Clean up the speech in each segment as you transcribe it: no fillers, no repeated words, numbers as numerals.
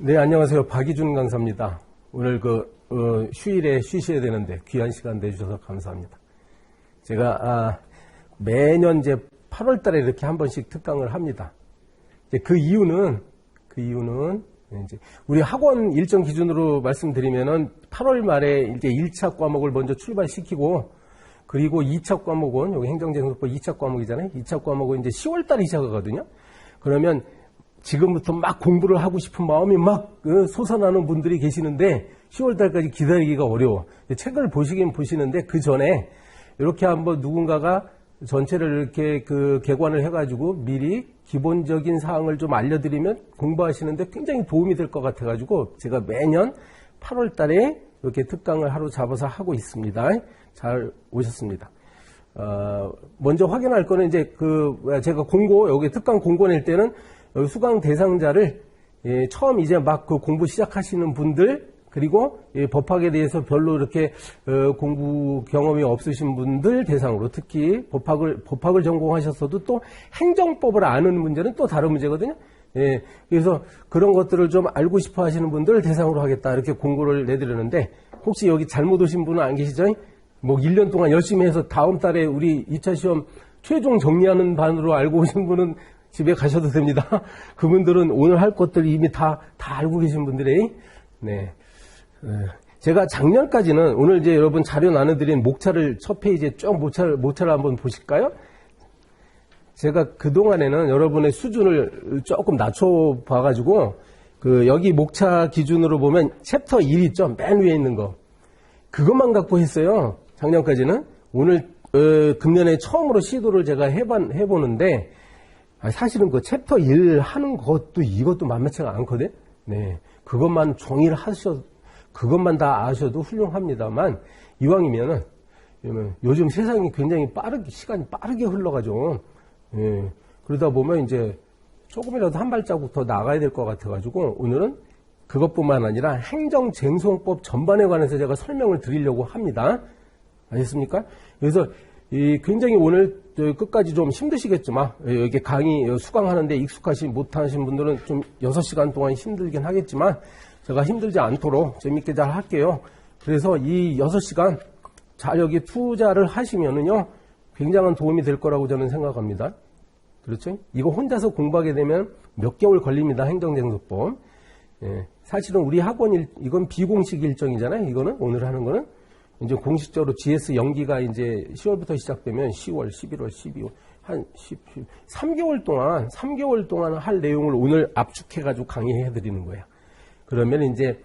네, 안녕하세요. 박희준 강사입니다. 오늘 휴일에 쉬셔야 되는데 귀한 시간 내주셔서 감사합니다. 제가 매년 이제 8월 달에 이렇게 한 번씩 특강을 합니다. 이제 그 이유는 이제 우리 학원 일정 기준으로 말씀드리면은 8월 말에 이제 1차 과목을 먼저 출발시키고, 그리고 2차 과목은 여기 행정제도법 2차 과목이잖아요. 2차 과목은 이제 10월 달에 시작하거든요. 그러면 지금부터 막 공부를 하고 싶은 마음이 막 솟아나는 분들이 계시는데 10월 달까지 기다리기가 어려워. 책을 보시긴 보시는데 그 전에 이렇게 한번 누군가가 전체를 이렇게 개관을 해가지고 미리 기본적인 사항을 좀 알려드리면 공부하시는데 굉장히 도움이 될 것 같아가지고 제가 매년 8월 달에 이렇게 특강을 하루 잡아서 하고 있습니다. 잘 오셨습니다. 먼저 확인할 거는 이제 제가 여기 특강 공고 낼 때는 수강 대상자를 처음 이제 막 공부 시작하시는 분들, 그리고 법학에 대해서 별로 이렇게 공부 경험이 없으신 분들 대상으로, 특히 법학을 전공하셨어도 또 행정법을 아는 문제는 또 다른 문제거든요. 그래서 그런 것들을 좀 알고 싶어 하시는 분들을 대상으로 하겠다, 이렇게 공고를 내드렸는데, 혹시 여기 잘못 오신 분은 안 계시죠? 뭐 1년 동안 열심히 해서 다음 달에 우리 2차 시험 최종 정리하는 반으로 알고 오신 분은 집에 가셔도 됩니다. 그분들은 오늘 할 것들 이미 다 알고 계신 분들이. 네. 제가 작년까지는, 오늘 이제 여러분 자료 나눠드린 목차를 첫 페이지에 쭉 목차를 한번 보실까요? 제가 그동안에는 여러분의 수준을 조금 낮춰봐가지고, 여기 목차 기준으로 보면 챕터 1 있죠? 맨 위에 있는 거. 그것만 갖고 했어요. 작년까지는. 오늘, 금년에 처음으로 시도를 제가 해보는데, 사실은 챕터 1 하는 것도 이것도 만만치가 않거든. 네. 그것만 그것만 다 아셔도 훌륭합니다만, 이왕이면은, 요즘 세상이 굉장히 시간이 빠르게 흘러가죠. 예. 그러다 보면 이제 조금이라도 한 발자국 더 나가야 될 것 같아가지고, 오늘은 그것뿐만 아니라 행정쟁송법 전반에 관해서 제가 설명을 드리려고 합니다. 아셨습니까? 그래서 굉장히 오늘 끝까지 좀 힘드시겠지만, 여기 강의 수강하는데 익숙하지 못하신 분들은 좀 6시간 동안 힘들긴 하겠지만, 제가 힘들지 않도록 재밌게 잘 할게요. 그래서 이 6시간 잘 여기 투자를 하시면은요, 굉장한 도움이 될 거라고 저는 생각합니다. 그렇죠? 이거 혼자서 공부하게 되면 몇 개월 걸립니다. 행정쟁송법. 예, 사실은 우리 이건 비공식 일정이잖아요. 이거는 오늘 하는 거는 이제 공식적으로 GS 연기가 이제 10월부터 시작되면 10월, 11월, 12월 한 3개월 동안 할 내용을 오늘 압축해가지고 강의해 드리는 거예요. 그러면 이제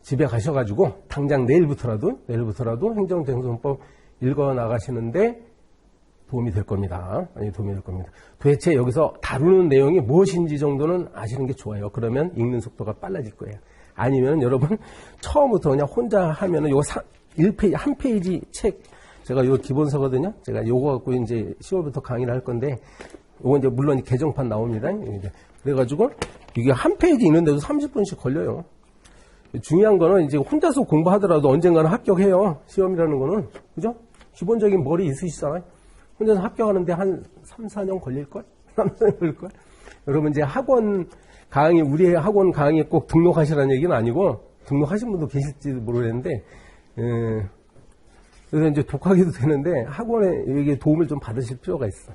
집에 가셔가지고 당장 내일부터라도 행정쟁송법 읽어 나가시는데 도움이 될 겁니다. 도움이 될 겁니다. 도대체 여기서 다루는 내용이 무엇인지 정도는 아시는 게 좋아요. 그러면 읽는 속도가 빨라질 거예요. 아니면 여러분 처음부터 그냥 혼자 하면은 한 페이지 책, 제가 요 기본서거든요. 제가 요거 갖고 이제 10월부터 강의를 할 건데, 요거 이제 물론 개정판 나옵니다. 그래가지고 이게 한 페이지 읽는데도 30분씩 걸려요. 중요한 거는 이제 혼자서 공부하더라도 언젠가는 합격해요. 시험이라는 거는. 그죠? 기본적인 머리 있으시잖아요. 혼자서 합격하는데 한 3, 4년 걸릴걸? 3, 4년 걸릴걸? 여러분 이제 우리 학원 강의에 꼭 등록하시라는 얘기는 아니고, 등록하신 분도 계실지도 모르겠는데, 그래서 이제 독학해도 되는데 학원에 이게 도움을 좀 받으실 필요가 있어.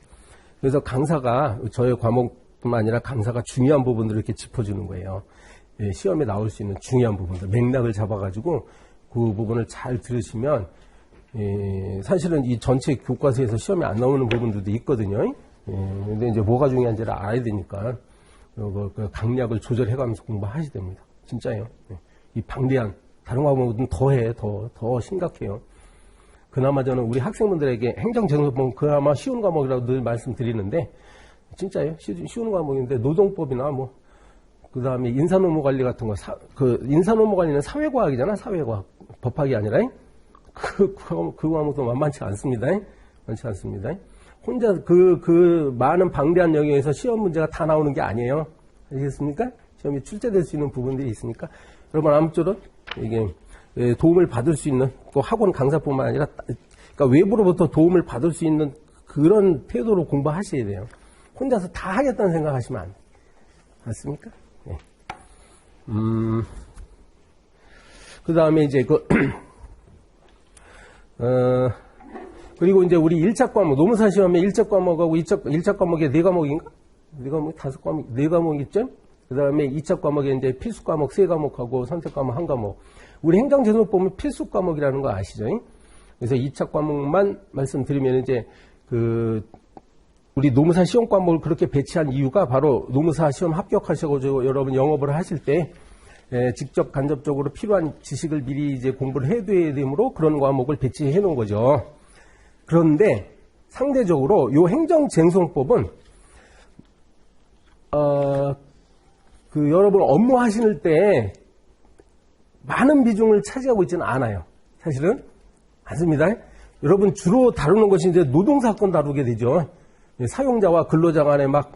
그래서 강사가, 저의 과목뿐만 아니라 강사가 중요한 부분들을 이렇게 짚어주는 거예요. 예, 시험에 나올 수 있는 중요한 부분들, 맥락을 잡아가지고 그 부분을 잘 들으시면, 사실은 이 전체 교과서에서 시험에 안 나오는 부분들도 있거든요. 근데 이제 뭐가 중요한지를 알아야 되니까 그 강약을 조절해가면서 공부하셔야 됩니다. 진짜예요. 이 방대한 다른 과목은 더 심각해요. 그나마 저는 우리 학생분들에게 행정쟁송법 그나마 쉬운 과목이라고 늘 말씀드리는데, 진짜예요. 쉬운 과목인데, 노동법이나 그 다음에 인사노무관리 같은 거, 인사노무관리는 사회과학이잖아, 사회과학. 법학이 아니라, 그 과목도 만만치 않습니다. 많지 않습니다. 혼자 많은 방대한 영역에서 시험 문제가 다 나오는 게 아니에요. 아시겠습니까? 시험이 출제될 수 있는 부분들이 있으니까, 여러분 아무쪼록 이게 도움을 받을 수 있는, 또 학원 강사뿐만 아니라 그러니까 외부로부터 도움을 받을 수 있는 그런 태도로 공부하셔야 돼요. 혼자서 다 하겠다는 생각하시면 안 돼요. 맞습니까? 네. 그 다음에 이제 그리고 이제 우리 1차 과목, 노무사 시험에 1차 과목하고 1차 과목에 4과목인가? 4과목, 5과목, 4과목 있죠? 그 다음에 2차 과목에 이제 필수 과목 3과목하고 선택 과목 1과목. 우리 행정제도 보면 필수 과목이라는 거 아시죠? 그래서 2차 과목만 말씀드리면 이제 우리 노무사 시험 과목을 그렇게 배치한 이유가 바로 노무사 시험 합격하셔가지고 여러분 영업을 하실 때 직접 간접적으로 필요한 지식을 미리 이제 공부를 해둬야 되므로 그런 과목을 배치해 놓은 거죠. 그런데 상대적으로 요 행정쟁송법은 여러분 업무 하실 때 많은 비중을 차지하고 있지는 않아요. 사실은 않습니다. 여러분 주로 다루는 것이 이제 노동사건 다루게 되죠. 사용자와 근로자 간의 막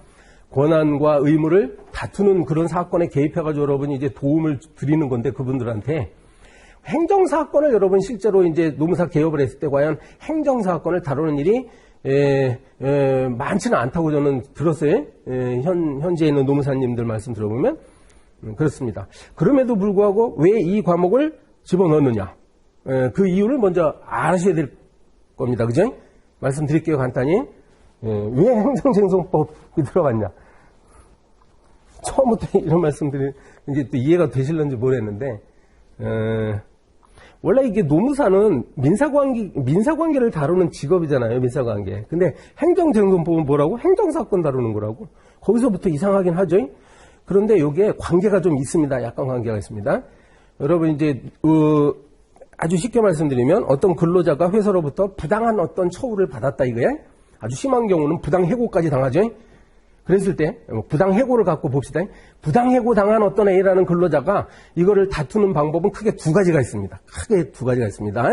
권한과 의무를 다투는 그런 사건에 개입해가지고 여러분이 이제 도움을 드리는 건데 그분들한테 행정사건을 여러분 실제로 이제 노무사 개업을 했을 때 과연 행정사건을 다루는 일이 많지는 않다고 저는 들었어요. 현재 있는 노무사님들 말씀 들어보면 그렇습니다. 그럼에도 불구하고 왜 이 과목을 집어넣느냐? 그 이유를 먼저 아셔야 될 겁니다. 그죠? 말씀드릴게요. 간단히. 왜 행정쟁송법이 들어갔냐? 처음부터 이런 말씀들이 이제 또 이해가 되실런지 모르겠는데, 원래 이게 노무사는 민사관계를 다루는 직업이잖아요. 민사관계. 근데 행정쟁송법은 뭐라고? 행정사건 다루는 거라고. 거기서부터 이상하긴 하죠. 그런데 이게 관계가 좀 있습니다. 약간 관계가 있습니다. 여러분 이제 아주 쉽게 말씀드리면 어떤 근로자가 회사로부터 부당한 어떤 처우를 받았다 이거야. 아주 심한 경우는 부당해고까지 당하죠. 그랬을 때 부당해고를 갖고 봅시다. 부당해고 당한 어떤 A라는 근로자가 이거를 다투는 방법은 크게 두 가지가 있습니다. 크게 두 가지가 있습니다.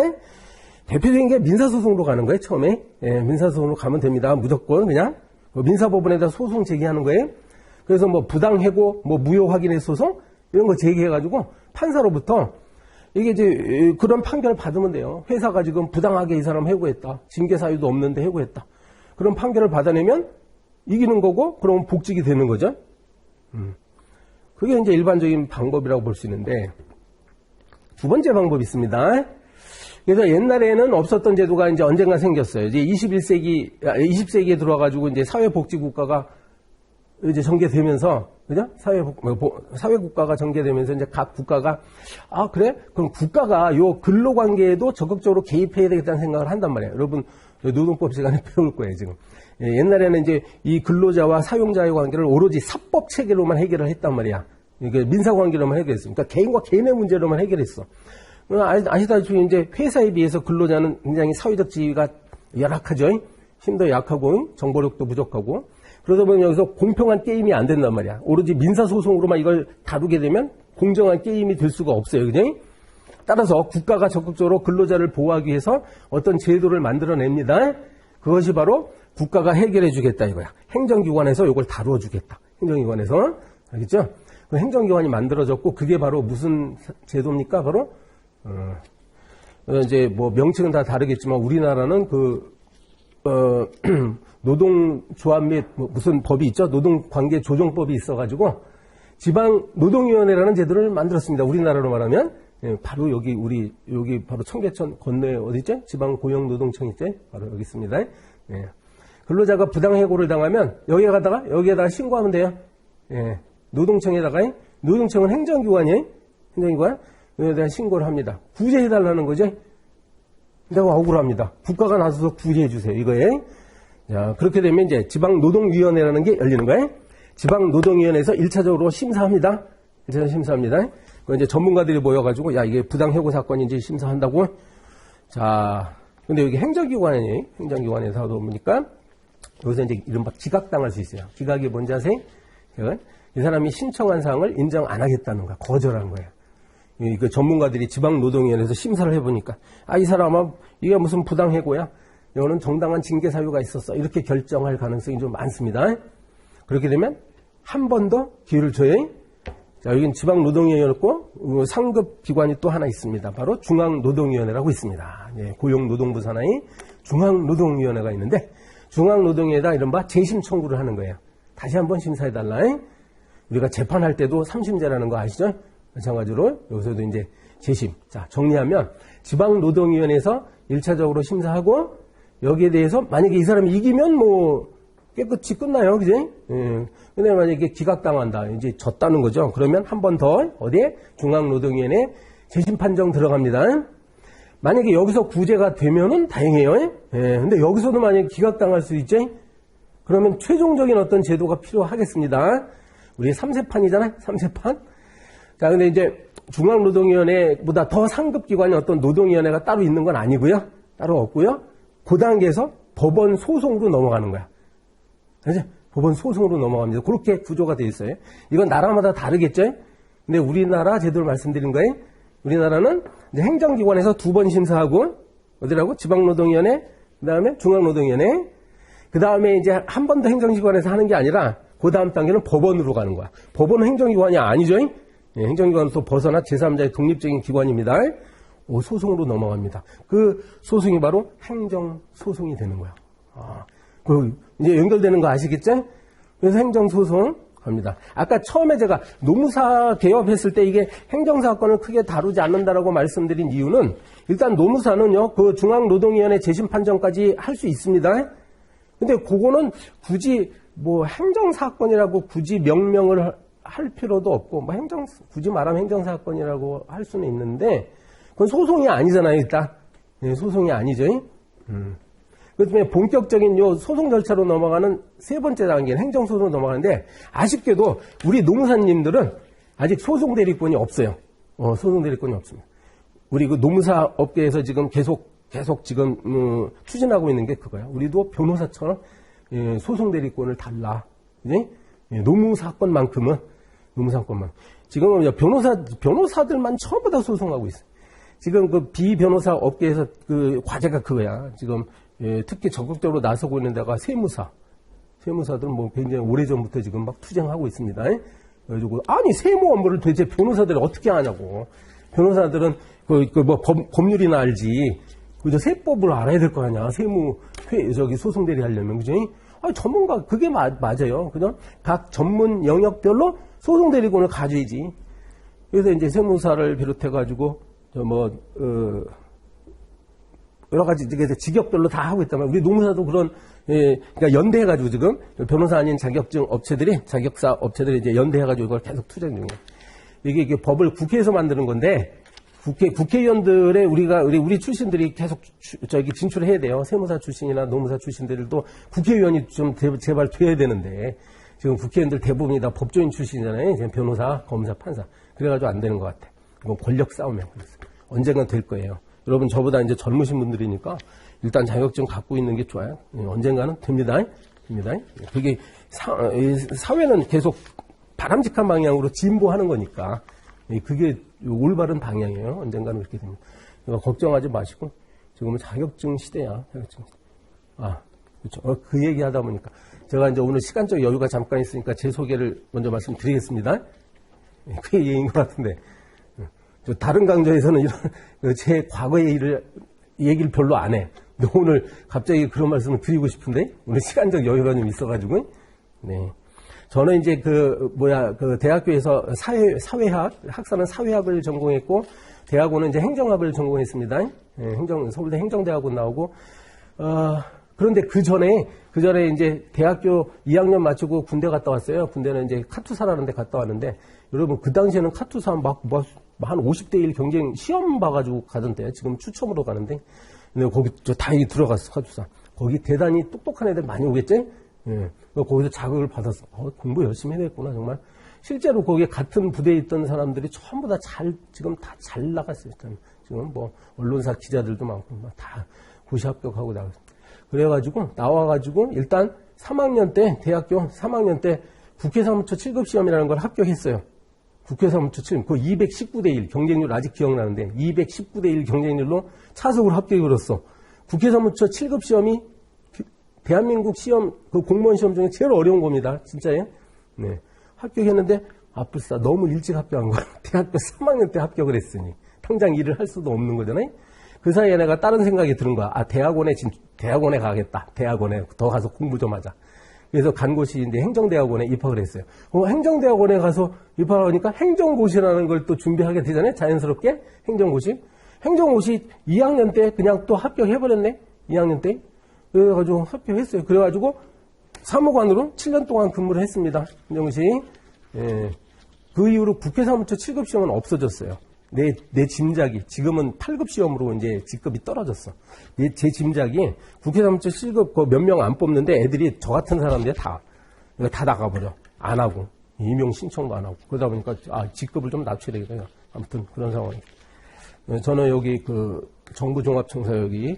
대표적인 게 민사소송으로 가는 거예요. 처음에 민사소송으로 가면 됩니다. 무조건 그냥 민사법원에다 소송 제기하는 거예요. 그래서 뭐 부당해고, 뭐 무효 확인의 소송 이런 거 제기해가지고 판사로부터 이게 이제 그런 판결을 받으면 돼요. 회사가 지금 부당하게 이 사람 해고했다. 징계 사유도 없는데 해고했다. 그런 판결을 받아내면 이기는 거고, 그러면 복직이 되는 거죠. 그게 이제 일반적인 방법이라고 볼 수 있는데, 두 번째 방법이 있습니다. 그래서 옛날에는 없었던 제도가 이제 언젠가 생겼어요. 이제 20세기에 들어와가지고 이제 사회복지국가가 이제 전개되면서, 그죠? 사회국가가 전개되면서 이제 각 국가가, 그래? 그럼 국가가 요 근로관계에도 적극적으로 개입해야 되겠다는 생각을 한단 말이에요. 여러분, 노동법 시간에 배울 거예요, 지금. 옛날에는 이제 이 근로자와 사용자의 관계를 오로지 사법 체계로만 해결을 했단 말이야. 이게 민사관계로만 해결했어. 그러니까 개인과 개인의 문제로만 해결했어. 아시다시피 이제 회사에 비해서 근로자는 굉장히 사회적 지위가 열악하죠. 힘도 약하고 정보력도 부족하고. 그러다 보면 여기서 공평한 게임이 안 된단 말이야. 오로지 민사소송으로만 이걸 다루게 되면 공정한 게임이 될 수가 없어요. 그죠? 따라서 국가가 적극적으로 근로자를 보호하기 위해서 어떤 제도를 만들어냅니다. 그것이 바로 국가가 해결해 주겠다 이거야. 행정기관에서 이걸 다루어 주겠다. 행정기관에서. 알겠죠? 그 행정기관이 만들어졌고 그게 바로 무슨 제도입니까? 바로 이제 뭐 명칭은 다 다르겠지만 우리나라는 노동조합 및 무슨 법이 있죠? 노동관계조정법이 있어가지고 지방노동위원회라는 제도를 만들었습니다. 우리나라로 말하면 바로 여기 바로 청계천 건너에 어디죠? 지방고용노동청 있죠? 바로 여기 있습니다. 근로자가 부당해고를 당하면 여기에다가 신고하면 돼요. 노동청에다가 노동청은 행정기관이에요. 행정기관 여기에 대한 신고를 합니다. 구제해달라는 거죠. 내가 억울합니다. 국가가 나서서 구제해주세요. 이거에. 자, 그렇게 되면 이제 지방노동위원회라는 게 열리는 거예요. 지방노동위원회에서 1차적으로 심사합니다. 1차적으로 심사합니다. 이제 전문가들이 모여가지고, 이게 부당해고 사건인지 심사한다고. 자, 근데 여기 행정기관이에요. 행정기관에서 하다 보니까, 여기서 이제 이른바 기각당할 수 있어요. 기각이 뭔지 아세요? 이 사람이 신청한 사항을 인정 안 하겠다는 거야. 거절한 거예요. 그 전문가들이 지방노동위원회에서 심사를 해보니까, 이 사람은 이게 무슨 부당해고야? 이거는 정당한 징계 사유가 있었어. 이렇게 결정할 가능성이 좀 많습니다. 그렇게 되면 한 번 더 기회를 줘요. 자, 여기는 지방노동위원회였고 상급 기관이 또 하나 있습니다. 바로 중앙노동위원회라고 있습니다. 고용노동부 산하의 중앙노동위원회가 있는데 중앙노동위에다 이른바 재심 청구를 하는 거예요. 다시 한번 심사해달라. 우리가 재판할 때도 3심제라는 거 아시죠? 마찬가지로 여기서도 이제 재심. 자, 정리하면 지방노동위원회에서 1차적으로 심사하고 여기에 대해서 만약에 이 사람이 이기면 뭐 깨끗이 끝나요. 그지? 예. 근데 만약에 기각당한다. 이제 졌다는 거죠. 그러면 한 번 더 어디에? 중앙노동위원회 재심 판정 들어갑니다. 만약에 여기서 구제가 되면은 다행이에요. 예. 근데 여기서도 만약에 기각당할 수 있죠. 그러면 최종적인 어떤 제도가 필요하겠습니다. 우리 3세판이잖아요. 3세판. 자, 근데 이제 중앙노동위원회보다 더 상급 기관이 어떤 노동위원회가 따로 있는 건 아니고요. 따로 없고요. 그 단계에서 법원 소송으로 넘어가는 거야. 그죠? 법원 소송으로 넘어갑니다. 그렇게 구조가 되어 있어요. 이건 나라마다 다르겠죠? 근데 우리나라 제도를 말씀드린 거예요. 우리나라는 이제 행정기관에서 2번 심사하고, 어디라고? 지방노동위원회, 그 다음에 중앙노동위원회, 그 다음에 이제 한 번 더 행정기관에서 하는 게 아니라, 그 다음 단계는 법원으로 가는 거야. 법원은 행정기관이 아니죠? 예, 행정기관으로서 벗어나 제3자의 독립적인 기관입니다. 소송으로 넘어갑니다. 그 소송이 바로 행정소송이 되는 거야. 이제 연결되는 거 아시겠죠? 그래서 행정소송 갑니다. 아까 처음에 제가 노무사 개업했을 때 이게 행정사건을 크게 다루지 않는다라고 말씀드린 이유는 일단 노무사는요, 그 중앙노동위원회 재심 판정까지 할 수 있습니다. 근데 그거는 굳이 뭐 행정사건이라고 굳이 명명을 할 필요도 없고, 뭐 굳이 말하면 행정사건이라고 할 수는 있는데, 그건 소송이 아니잖아요, 일단. 네, 소송이 아니죠. 그 때문에 본격적인 요 소송 절차로 넘어가는 세 번째 단계는 행정소송으로 넘어가는데, 아쉽게도 우리 노무사님들은 아직 소송 대리권이 없어요. 소송 대리권이 없습니다. 우리 그 노무사 업계에서 지금 계속 지금, 추진하고 있는 게 그거야. 우리도 변호사처럼, 소송 대리권을 달라. 그지? 노무사건만큼은, 노무사건만. 지금은 변호사들만 전부 다 소송하고 있어요. 지금 그 비변호사 업계에서 그 과제가 그거야. 지금, 특히 적극적으로 나서고 있는 데가 세무사들은 뭐 굉장히 오래전부터 지금 막 투쟁하고 있습니다. 그래가지고, 아니, 세무 업무를 도대체 변호사들이 어떻게 하냐고. 변호사들은 법률이나 알지. 그저 세법을 알아야 될 거 아니야. 소송 대리 하려면. 그죠? 전문가, 그게 맞아요. 그죠? 각 전문 영역별로 소송 대리권을 가져야지. 그래서 이제 세무사를 비롯해가지고, 여러 가지 직역별로 다 하고 있단 말이야. 우리 노무사도 그런, 그러니까 연대해가지고 지금 변호사 아닌 자격사 업체들이 이제 연대해가지고 이걸 계속 투쟁 중이에요. 이게 법을 국회에서 만드는 건데, 국회의원들의 우리 출신들이 계속 진출해야 돼요. 세무사 출신이나 노무사 출신들도 국회의원이 좀 제발 돼야 되는데, 지금 국회의원들 대부분이 다 법조인 출신이잖아요. 지금 변호사, 검사, 판사. 그래가지고 안 되는 것 같아. 이건 권력 싸움이야. 언젠간 될 거예요. 여러분 저보다 이제 젊으신 분들이니까 일단 자격증 갖고 있는 게 좋아요. 언젠가는 됩니다. 그게 사회는 계속 바람직한 방향으로 진보하는 거니까. 그게 올바른 방향이에요. 언젠가는 그렇게 됩니다. 그러니까 걱정하지 마시고, 지금은 자격증 시대야. 자격증. 그렇죠. 그 얘기 하다 보니까. 제가 이제 오늘 시간적 여유가 잠깐 있으니까 제 소개를 먼저 말씀드리겠습니다. 그 얘기인 것 같은데. 다른 강좌에서는 이런, 제 과거의 얘기를 별로 안 해. 근데 오늘 갑자기 그런 말씀을 드리고 싶은데, 오늘 시간적 여유가 좀 있어가지고, 네. 저는 이제 대학교에서 사회학, 학사는 사회학을 전공했고, 대학원은 이제 행정학을 전공했습니다. 서울대 행정대학원 나오고, 그런데 그 전에 이제 대학교 2학년 마치고 군대 갔다 왔어요. 군대는 이제 카투사라는 데 갔다 왔는데, 여러분 그 당시에는 카투사 한 50대 1 경쟁 시험 봐가지고 가던데, 지금 추첨으로 가는데, 근데 거기 다행히 들어갔어, 카투사. 거기 대단히 똑똑한 애들 많이 오겠지? 거기서 자극을 받았어. 공부 열심히 해냈구나, 정말. 실제로 거기에 같은 부대에 있던 사람들이 전부 다 지금 다 잘 나갔어요. 지금 뭐, 언론사 기자들도 많고, 다 고시 합격하고 나갔어요. 그래가지고, 나와가지고, 일단 3학년 때, 대학교 3학년 때 국회사무처 7급 시험이라는 걸 합격했어요. 국회사무처 7급, 그 219대 1, 경쟁률 아직 기억나는데, 219대 1 경쟁률로 차석으로 합격을 했어. 국회사무처 7급 시험이 대한민국 시험, 그 공무원 시험 중에 제일 어려운 겁니다. 진짜예요? 네. 합격했는데, 불싸. 너무 일찍 합격한 거야. 대학교 3학년 때 합격을 했으니. 당장 일을 할 수도 없는 거잖아요? 그 사이에 내가 다른 생각이 드는 거야. 대학원에 가겠다. 대학원에 더 가서 공부 좀 하자. 그래서 간 곳이 이제 행정대학원에 입학을 했어요. 행정대학원에 가서 입학을 하니까 행정고시라는 걸 또 준비하게 되잖아요. 자연스럽게 행정고시. 행정고시 2학년 때 그냥 또 합격해버렸네. 2학년 때. 그래가지고 합격했어요. 그래가지고 사무관으로 7년 동안 근무를 했습니다. 행정고시. 예. 그 이후로 국회사무처 7급 시험은 없어졌어요. 내 짐작이 지금은 8급 시험으로 이제 직급이 떨어졌어. 제 짐작이 국회사무처 7급 몇 명 안 뽑는데 애들이 저 같은 사람들이 다 나가버려. 안 하고 임용 신청도 안 하고 그러다 보니까 직급을 좀 낮춰야 되겠다. 아무튼 그런 상황이. 저는 여기 그 정부종합청사 여기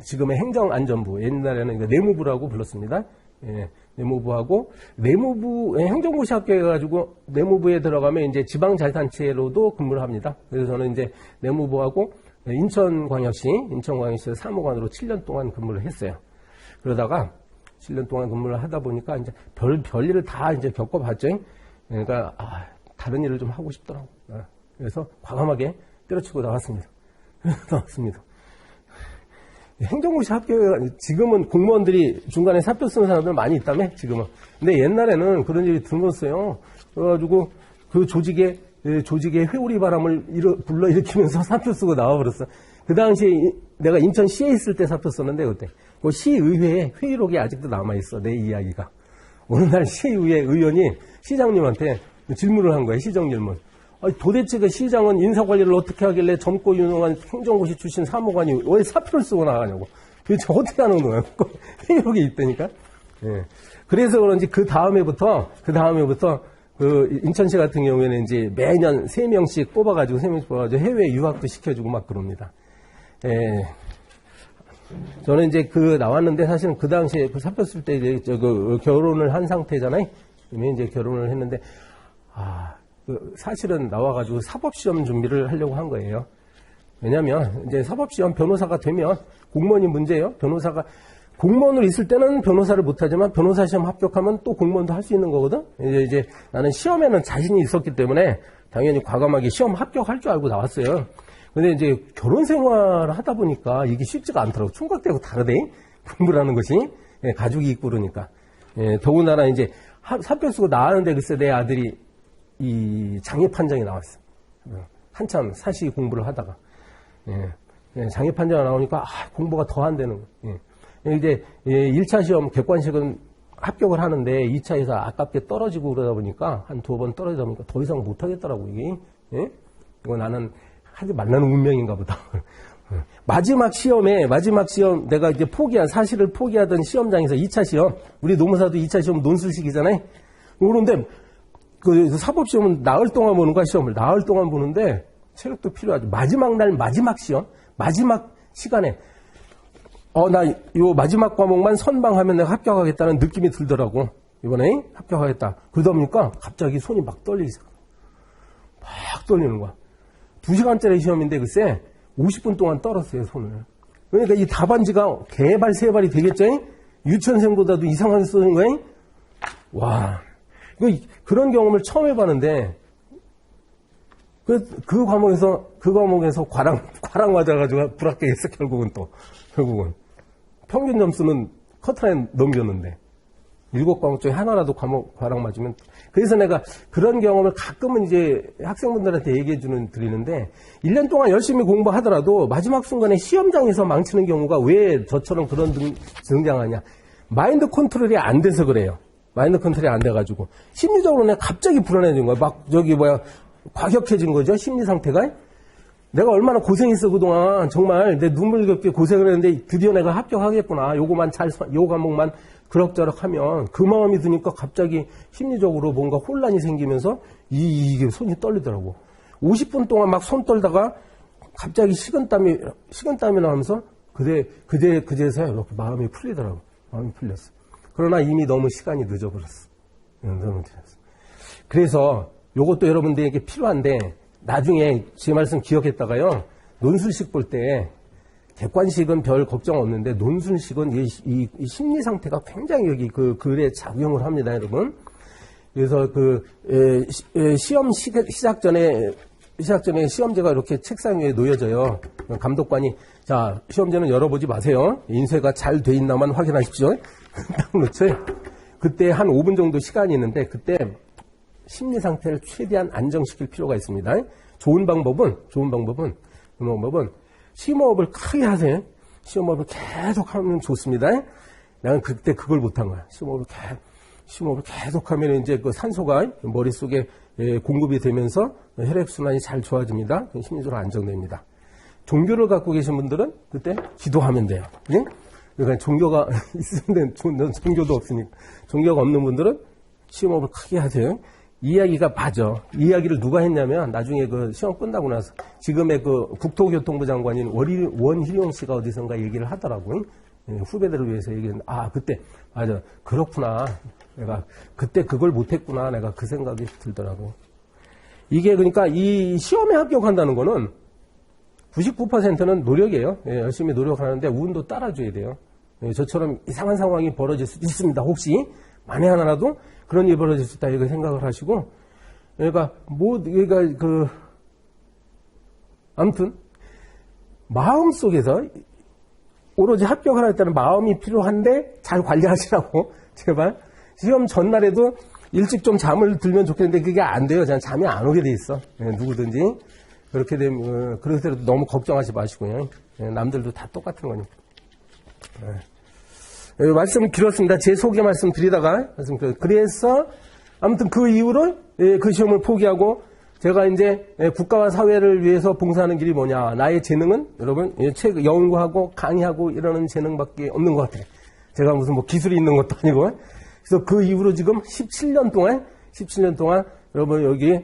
지금의 행정안전부 옛날에는 내무부라고 불렀습니다. 예. 내무부하고 내무부 행정고시 합격해가지고 내무부에 들어가면 이제 지방자치단체로도 근무를 합니다. 그래서 저는 이제 내무부하고 인천광역시에서 사무관으로 7년 동안 근무를 했어요. 그러다가 7년 동안 근무를 하다 보니까 이제 별일을 다 이제 겪어봤죠. 그러니까 다른 일을 좀 하고 싶더라고. 그래서 과감하게 때려치고 나왔습니다. 행정고시 합격해 지금은 공무원들이 중간에 사표 쓰는 사람들 많이 있다며 지금은. 근데 옛날에는 그런 일이 드물었어요. 그래가지고 그 조직의 회오리 바람을 불러일으키면서 사표 쓰고 나와버렸어. 그 당시에 내가 인천시에 있을 때 사표 썼는데 그때 그 시의회에 회의록이 아직도 남아있어. 내 이야기가. 어느 날 시의회 의원이 시장님한테 질문을 한 거야. 시정 질문. 도대체 그 시장은 인사관리를 어떻게 하길래 젊고 유능한 행정고시 출신 사무관이 왜 사표를 쓰고 나가냐고. 도대체 어떻게 하는 거예요? 회의록이 있다니까. 예. 그래서 그런지 그 다음에부터 그 인천시 같은 경우에는 이제 매년 3명씩 뽑아가지고 해외 유학도 시켜주고 막 그럽니다. 예. 저는 이제 나왔는데 사실은 그 당시에 그 사표 쓸 때 이제 결혼을 한 상태잖아요. 이미 이제 결혼을 했는데, 사실은 나와가지고 사법시험 준비를 하려고 한 거예요. 왜냐면, 이제 사법시험 변호사가 되면 공무원이 문제예요. 공무원으로 있을 때는 변호사를 못하지만 변호사 시험 합격하면 또 공무원도 할 수 있는 거거든? 이제 나는 시험에는 자신이 있었기 때문에 당연히 과감하게 시험 합격할 줄 알고 나왔어요. 근데 이제 결혼 생활을 하다 보니까 이게 쉽지가 않더라고. 총각되고 다르대. 공부를 하는 것이. 예, 가족이 있고 그러니까. 예, 더군다나 이제 사표 쓰고 나왔는데 글쎄 내 아들이 이 장애 판정이 나왔어. 한참 사시 공부를 하다가 장애 판정이 나오니까 공부가 더 안 되는 거예요. 이제 1차 시험 객관식은 합격을 하는데 2차에서 아깝게 떨어지고 그러다 보니까 한 2번 떨어지다 보니까 더 이상 못 하겠더라고 이게. 이거 나는 하지 말라는 운명인가 보다. 마지막 시험 내가 이제 사실을 포기하던 시험장에서 2차 시험 우리 노무사도 2차 시험 논술식이잖아요. 그런데 그 사법시험은 나흘 동안 보는 거야, 시험을. 나흘 동안 보는데, 체력도 필요하죠. 마지막 날, 마지막 시험, 마지막 시간에, 나 요 마지막 과목만 선방하면 내가 합격하겠다는 느낌이 들더라고. 이번에 합격하겠다. 그러다 보니까 갑자기 손이 막 떨리기 시작해. 막 떨리는 거야. 2시간짜리 시험인데, 글쎄, 50분 동안 떨었어요, 손을. 그러니까 이 답안지가 개발, 세발이 되겠죠? 유치원생보다도 이상하게 쓰는 거야? 와. 그런 경험을 처음 해봤는데, 그 과목에서 과랑 맞아가지고 불합격했어, 결국은. 평균 점수는 커트라인 넘겼는데, 7과목 중에 하나라도 과랑 맞으면. 그래서 내가 그런 경험을 가끔은 이제 학생분들한테 드리는데, 1년 동안 열심히 공부하더라도 마지막 순간에 시험장에서 망치는 경우가 왜 저처럼 그런 등장하냐. 마인드 컨트롤이 안 돼서 그래요. 마인드 컨트롤이 안 돼가지고 심리적으로 내가 갑자기 불안해진 거야. 막 과격해진 거죠. 심리 상태가. 내가 얼마나 고생했어 그동안. 정말 내 눈물겹게 고생을 했는데 드디어 내가 합격하겠구나. 요 과목만 그럭저럭 하면 그 마음이 드니까 갑자기 심리적으로 뭔가 혼란이 생기면서 이게 손이 떨리더라고. 50분 동안 막 손 떨다가 갑자기 식은땀이 나면서 그제서야 이렇게 마음이 풀리더라고. 마음이 풀렸어. 그러나 이미 너무 시간이 늦어버렸어. 그래서 이것도 여러분들에게 필요한데 나중에 제 말씀 기억했다가요. 논술식 볼 때 객관식은 별 걱정 없는데 논술식은 이 심리 상태가 굉장히 여기 그 글에 작용을 합니다, 여러분. 그래서 시험 시작 전에 시작 전에 시험지가 이렇게 책상 위에 놓여져요. 감독관이 자 시험지는 열어보지 마세요. 인쇄가 잘 돼 있나만 확인하십시오. 딱 놓쳐요. 그때 한 5분 정도 시간이 있는데 그때 심리 상태를 최대한 안정시킬 필요가 있습니다. 좋은 방법은 심호흡을 크게 하세요. 심호흡을 계속 하면 좋습니다. 나는 그때 그걸 못한 거야. 심호흡을 계속 하면 이제 그 산소가 머릿속에 공급이 되면서 혈액순환이 잘 좋아집니다. 심리적으로 안정됩니다. 종교를 갖고 계신 분들은 그때 기도하면 돼요. 네? 그러니까 종교가 있으면 종교도 없으니까. 종교가 없는 분들은 심호흡을 크게 하세요. 이야기가 맞아. 이 이야기를 누가 했냐면 나중에 그 시험 끝나고 나서 지금의 그 국토교통부 장관인 원희룡 씨가 어디선가 얘기를 하더라고요. 후배들을 위해서 얘기했는데 그때 맞아. 그렇구나. 내가 그때 그걸 못했구나. 내가 그 생각이 들더라고요. 이게 그러니까 이 시험에 합격한다는 거는 99%는 노력이에요. 열심히 노력하는데 운도 따라줘야 돼요. 저처럼 이상한 상황이 벌어질 수도 있습니다. 혹시 만에 하나라도 그런 일이 벌어질 수 있다 이렇게 생각을 하시고 아무튼 마음속에서 오로지 합격하라 했다는 마음이 필요한데 잘 관리하시라고 제발 시험 전날에도 일찍 좀 잠을 들면 좋겠는데 그게 안 돼요. 그냥 잠이 안 오게 돼 있어. 누구든지 그렇게 되면 그래서 너무 걱정하지 마시고요. 남들도 다 똑같은 거니까. 말씀 길었습니다. 제 소개 말씀 드리다가 그래서 아무튼 그 이후로 그 시험을 포기하고 제가 이제 국가와 사회를 위해서 봉사하는 길이 뭐냐. 나의 재능은 여러분 책 연구하고 강의하고 이러는 재능밖에 없는 것 같아요. 제가 무슨 뭐 기술이 있는 것도 아니고. 그래서 그 이후로 지금 17년 동안 여러분 여기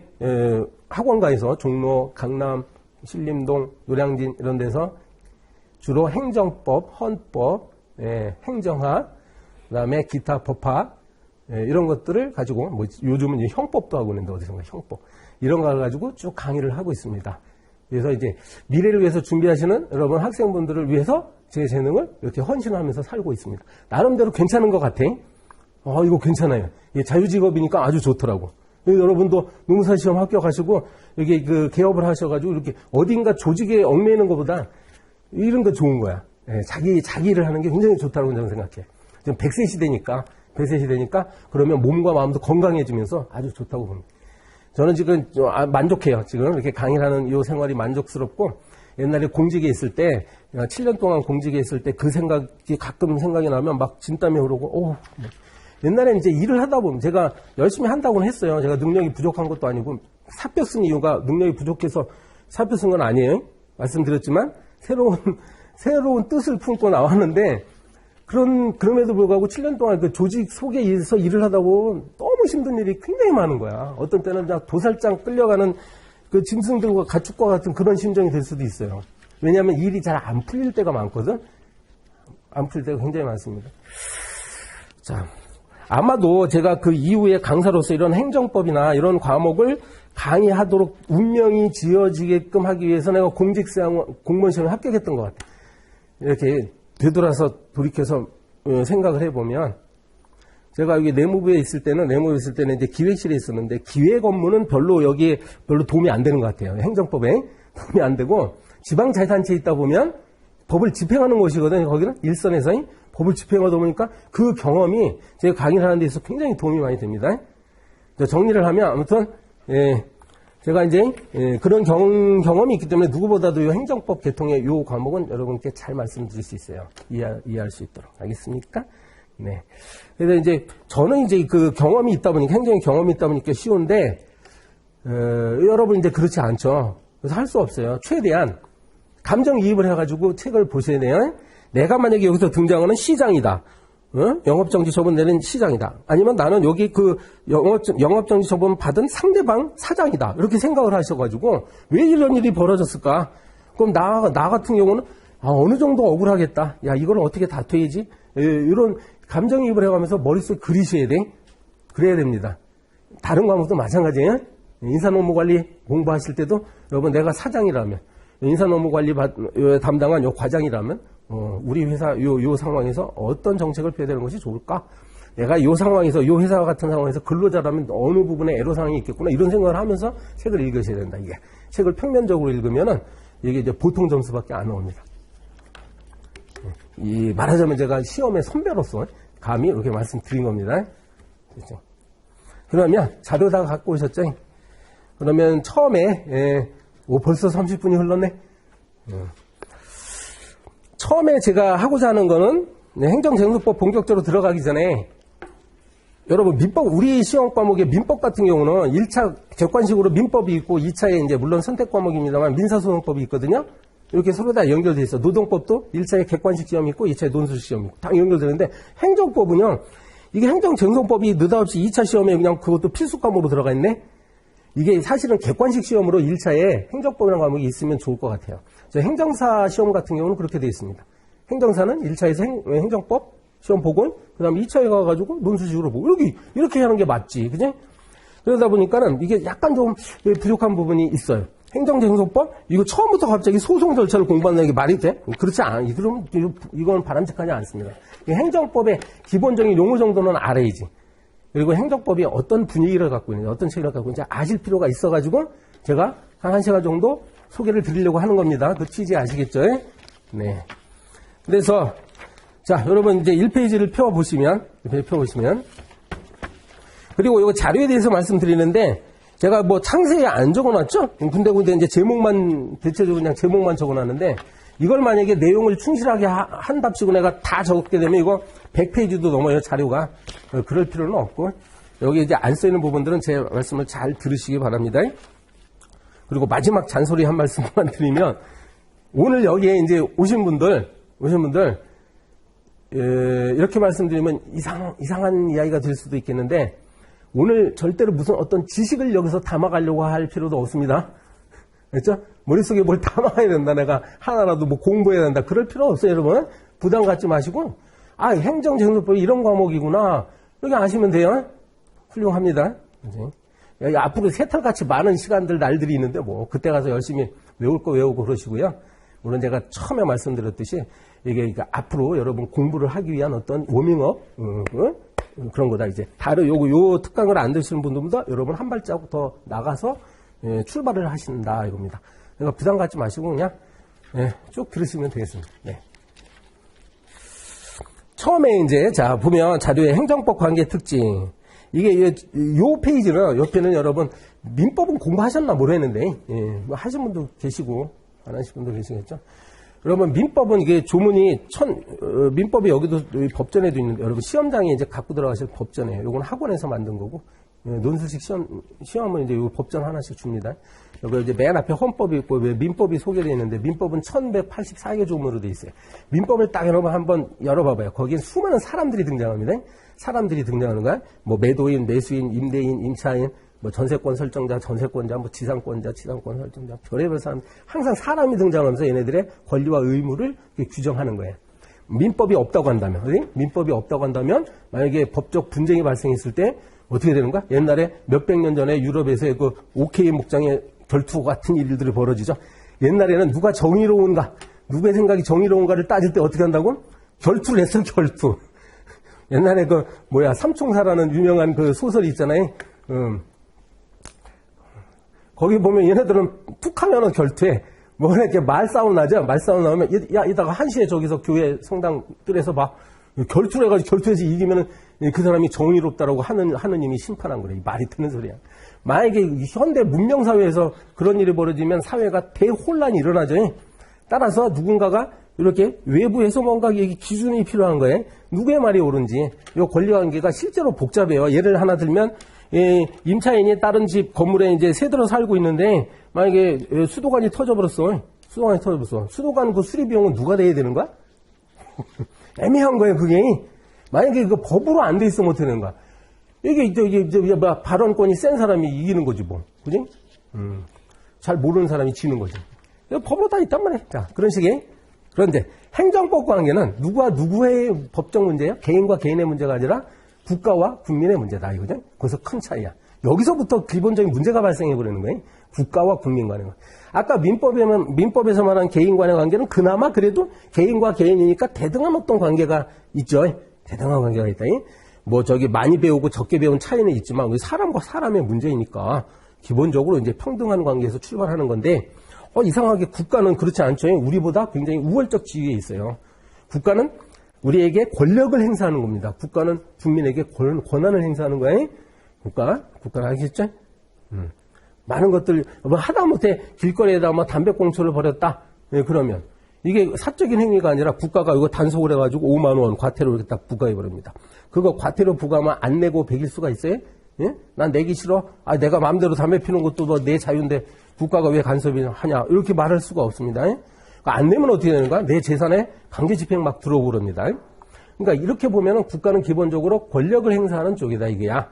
학원가에서 종로, 강남, 신림동, 노량진 이런 데서 주로 행정법, 헌법, 행정학, 그다음에 기타 법학 이런 것들을 가지고 뭐 요즘은 이제 형법도 하고 있는데 어디선가 형법 이런 걸 가지고 쭉 강의를 하고 있습니다. 그래서 이제 미래를 위해서 준비하시는 여러분 학생분들을 위해서 제 재능을 이렇게 헌신하면서 살고 있습니다. 나름대로 괜찮은 것 같아. 이거 괜찮아요. 이게 자유직업이니까 아주 좋더라고. 여러분도 농사 시험 합격하시고 여기 그 개업을 하셔가지고 이렇게 어딘가 조직에 얽매이는 것보다 이런 거 좋은 거야. 자기 일을 하는 게 굉장히 좋다고 저는 생각해. 지금 100세 시대니까 그러면 몸과 마음도 건강해지면서 아주 좋다고 봅니다. 저는 지금 만족해요. 지금 이렇게 강의를 하는 이 생활이 만족스럽고 옛날에 공직에 있을 때 7년 동안 공직에 있을 때 그 생각이 가끔 생각이 나면 막 진땀이 흐르고 옛날에 이제 일을 하다 보면 제가 열심히 한다고는 했어요. 제가 능력이 부족한 것도 아니고 사표 쓴 이유가 능력이 부족해서 사표 쓴 건 아니에요. 말씀드렸지만 새로운 뜻을 품고 나왔는데 그럼에도 불구하고 7년 동안 그 조직 속에서 일을 하다 보면 너무 힘든 일이 굉장히 많은 거야. 어떤 때는 도살장 끌려가는 그 짐승들과 가축과 같은 그런 심정이 될 수도 있어요. 왜냐하면 일이 잘 안 풀릴 때가 많거든. 안 풀릴 때가 굉장히 많습니다. 자, 아마도 제가 그 이후에 강사로서 이런 행정법이나 이런 과목을 강의하도록 운명이 지어지게끔 하기 위해서 내가 공무원 시험에 합격했던 것 같아요. 이렇게 돌이켜서 생각을 해보면 제가 여기 내무부에 있을 때는 이제 기획실에 있었는데 기획 업무는 여기에 별로 도움이 안 되는 것 같아요. 행정법에 도움이 안 되고 지방자치단체에 있다 보면 법을 집행하는 곳이거든요. 거기는 일선에서 법을 집행하다 보니까 그 경험이 제가 강의를 하는 데 있어서 굉장히 도움이 많이 됩니다. 정리를 하면 아무튼 제가 이제 그런 경험이 있기 때문에 누구보다도 이 행정법 개통의 이 과목은 여러분께 잘 말씀드릴 수 있어요. 이해할 수 있도록. 알겠습니까? 네. 그래서 이제 저는 이제 그 경험이 있다 보니까 행정의 경험이 있다 보니까 쉬운데 여러분 이제 그렇지 않죠. 그래서 할 수 없어요. 최대한 감정이입을 해가지고 책을 보셔야 돼요. 내가 만약에 여기서 등장하는 시장이다. 영업정지 처분 내는 시장이다. 아니면 나는 여기 그 영업정지 처분 받은 상대방 사장이다. 이렇게 생각을 하셔가지고 왜 이런 일이 벌어졌을까? 그럼 나 같은 경우는 어느 정도 억울하겠다. 야, 이걸 어떻게 다투야지? 이런 감정이입을 해가면서 머릿속에 그리셔야 돼. 그래야 됩니다. 다른 과목도 마찬가지예요. 인사노무관리 공부하실 때도 여러분 내가 사장이라면 인사노무관리 담당한 요 과장이라면 우리 회사 요 상황에서 어떤 정책을 펴야 되는 것이 좋을까? 내가 요 상황에서, 요 회사와 같은 상황에서 근로자라면 어느 부분에 애로사항이 있겠구나, 이런 생각을 하면서 책을 읽으셔야 된다, 이게. 책을 평면적으로 읽으면은, 이게 이제 보통 점수밖에 안 나옵니다. 말하자면 제가 시험의 선배로서 감히 이렇게 말씀드린 겁니다. 그렇죠? 그러면 자료 다 갖고 오셨죠? 그러면 처음에, 벌써 30분이 흘렀네? 처음에 제가 하고자 하는 거는 행정쟁수법 본격적으로 들어가기 전에 여러분 민법, 우리 시험 과목의 민법 같은 경우는 1차 객관식으로 민법이 있고 2차에 이제 물론 선택 과목입니다만 민사소송법이 있거든요. 이렇게 서로 다 연결되어 있어. 노동법도 1차에 객관식 시험이 있고 2차에 논술 시험이 있고 다 연결되는데 행정법은요. 이게 행정쟁송법이 느닷없이 2차 시험에 그냥 그것도 필수 과목으로 들어가 있네. 이게 사실은 객관식 시험으로 1차에 행정법이라는 과목이 있으면 좋을 것 같아요. 행정사 시험 같은 경우는 그렇게 되어 있습니다. 행정사는 1차에서 행정법 시험 보고 그 다음에 2차에 가가지고 논술식으로 보고 이렇게 하는 게 맞지. 그지? 그러다 보니까는 이게 약간 좀 부족한 부분이 있어요. 행정쟁송법? 이거 처음부터 갑자기 소송 절차를 공부한다는 게 말이 돼? 그렇지 않아. 이건 바람직하지 않습니다. 행정법의 기본적인 용어 정도는 알아야지. 그리고 행정법이 어떤 분위기를 갖고 있는지, 어떤 체계를 갖고 있는지 아실 필요가 있어가지고 제가 한 1시간 정도 소개를 드리려고 하는 겁니다. 그 취지 아시겠죠? 네. 그래서, 자, 여러분 이제 1페이지를 펴보시면, 그리고 이거 자료에 대해서 말씀드리는데, 제가 뭐 창세에 안 적어놨죠? 근데 이제 제목만, 대체적으로 그냥 제목만 적어놨는데, 이걸 만약에 내용을 충실하게 한답시고 내가 다 적게 되면 이거 100페이지도 넘어요, 자료가. 그럴 필요는 없고. 여기 이제 안 써있는 부분들은 제 말씀을 잘 들으시기 바랍니다. 그리고 마지막 잔소리 한 말씀만 드리면, 오늘 여기에 이제 오신 분들, 이렇게 말씀드리면 이상한 이야기가 될 수도 있겠는데, 오늘 절대로 무슨 어떤 지식을 여기서 담아가려고 할 필요도 없습니다. 그렇죠? 머릿속에 뭘 담아야 된다. 내가 하나라도 뭐 공부해야 된다. 그럴 필요 없어요, 여러분. 부담 갖지 마시고, 행정쟁수법이 이런 과목이구나. 여기 아시면 돼요. 훌륭합니다. 여기 앞으로 새털같이 많은 시간들, 날들이 있는데, 그때 가서 열심히 외울 거 외우고 그러시고요. 물론 제가 처음에 말씀드렸듯이, 이게 앞으로 여러분 공부를 하기 위한 어떤 워밍업, 그런 거다, 이제. 요 특강을 안 드시는 분들보다 여러분 한 발자국 더 나가서 출발을 하신다, 이겁니다. 그러니까 부담 갖지 마시고 그냥, 쭉 들으시면 되겠습니다. 네. 처음에 이제, 자, 보면 자료의 행정법 관계 특징. 이게, 요 페이지는, 옆에는 여러분, 민법은 공부하셨나 모르겠는데, 하신 분도 계시고, 안 하신 분도 계시겠죠? 여러분, 민법은 이게 조문이 민법이 여기도 법전에도 있는데, 여러분, 시험장에 이제 갖고 들어가실 법전이에요. 요건 학원에서 만든 거고, 논술식 시험은 이제 요 법전 하나씩 줍니다. 여기 이제 맨 앞에 헌법이 있고, 민법이 소개되어 있는데, 민법은 1184개 조문으로 되어 있어요. 민법을 딱 여러분 한번 열어봐봐요. 거기에 수많은 사람들이 등장합니다. 사람들이 등장하는 거야. 매도인, 매수인, 임대인, 임차인, 전세권 설정자, 전세권자, 지상권자, 지상권 설정자, 별의별 사람, 항상 사람이 등장하면서 얘네들의 권리와 의무를 규정하는 거예요. 민법이 없다고 한다면, 민법이 없다고 한다면, 만약에 법적 분쟁이 발생했을 때, 어떻게 되는가? 옛날에 몇백 년 전에 유럽에서의 그 오케이 목장의 결투 같은 일들이 벌어지죠. 옛날에는 누가 정의로운가, 누구의 생각이 정의로운가를 따질 때 어떻게 한다고? 결투를 했어요, 결투. 옛날에 삼총사라는 유명한 그 소설이 있잖아요. 거기 보면 얘네들은 툭 하면은 결투해. 이렇게 말싸움 나죠? 말싸움 나오면, 이따가 1시에 저기서 교회 성당 뜰에서 결투를 해가지고 결투해서 이기면은 그 사람이 정의롭다라고 하느님이 심판한 거래. 말이 되는 소리야. 만약에 현대 문명사회에서 그런 일이 벌어지면 사회가 대혼란이 일어나죠. 따라서 누군가가 이렇게 외부에서 뭔가 기준이 필요한 거예요. 누구의 말이 옳은지. 이 권리관계가 실제로 복잡해요. 예를 하나 들면, 임차인이 다른 집 건물에 이제 새들어 살고 있는데, 만약에 수도관이 터져버렸어. 수도관 그 수리 비용은 누가 내야 되는 거야? 애매한 거예요, 그게. 만약에 그 법으로 안 돼 있으면 어떻게 되는 거야? 이게 발언권이 센 사람이 이기는 거지, 그지? 잘 모르는 사람이 지는 거지. 법으로 다 있단 말이야. 자, 그런 식의. 그런데 행정법 관계는 누구와 누구의 법적 문제예요? 개인과 개인의 문제가 아니라 국가와 국민의 문제다, 이거죠? 거기서 큰 차이야. 여기서부터 기본적인 문제가 발생해버리는 거예요. 국가와 국민 간의 관계. 아까 민법에서 말한 개인 간의 관계는 그나마 그래도 개인과 개인이니까 대등한 어떤 관계가 있죠. 대등한 관계가 있다. 많이 배우고 적게 배운 차이는 있지만 사람과 사람의 문제이니까 기본적으로 이제 평등한 관계에서 출발하는 건데 이상하게 국가는 그렇지 않죠. 우리보다 굉장히 우월적 지위에 있어요. 국가는 우리에게 권력을 행사하는 겁니다. 국가는 국민에게 권한을 행사하는 거예요. 국가는 아시겠죠? 많은 것들 하다못해 길거리에다 담배꽁초를 버렸다. 그러면 이게 사적인 행위가 아니라 국가가 이거 단속을 해가지고 5만 원 과태료 이렇게 딱 부과해 버립니다. 그거 과태료 부과하면 안 내고 배길 수가 있어요? 예? 난 내기 싫어. 내가 마음대로 담배 피우는 것도 내 자유인데 국가가 왜 간섭이 하냐? 이렇게 말할 수가 없습니다. 안 내면 어떻게 되는 거야? 내 재산에 강제 집행 막 들어오고 그럽니다. 그러니까 이렇게 보면은 국가는 기본적으로 권력을 행사하는 쪽이다 이게야.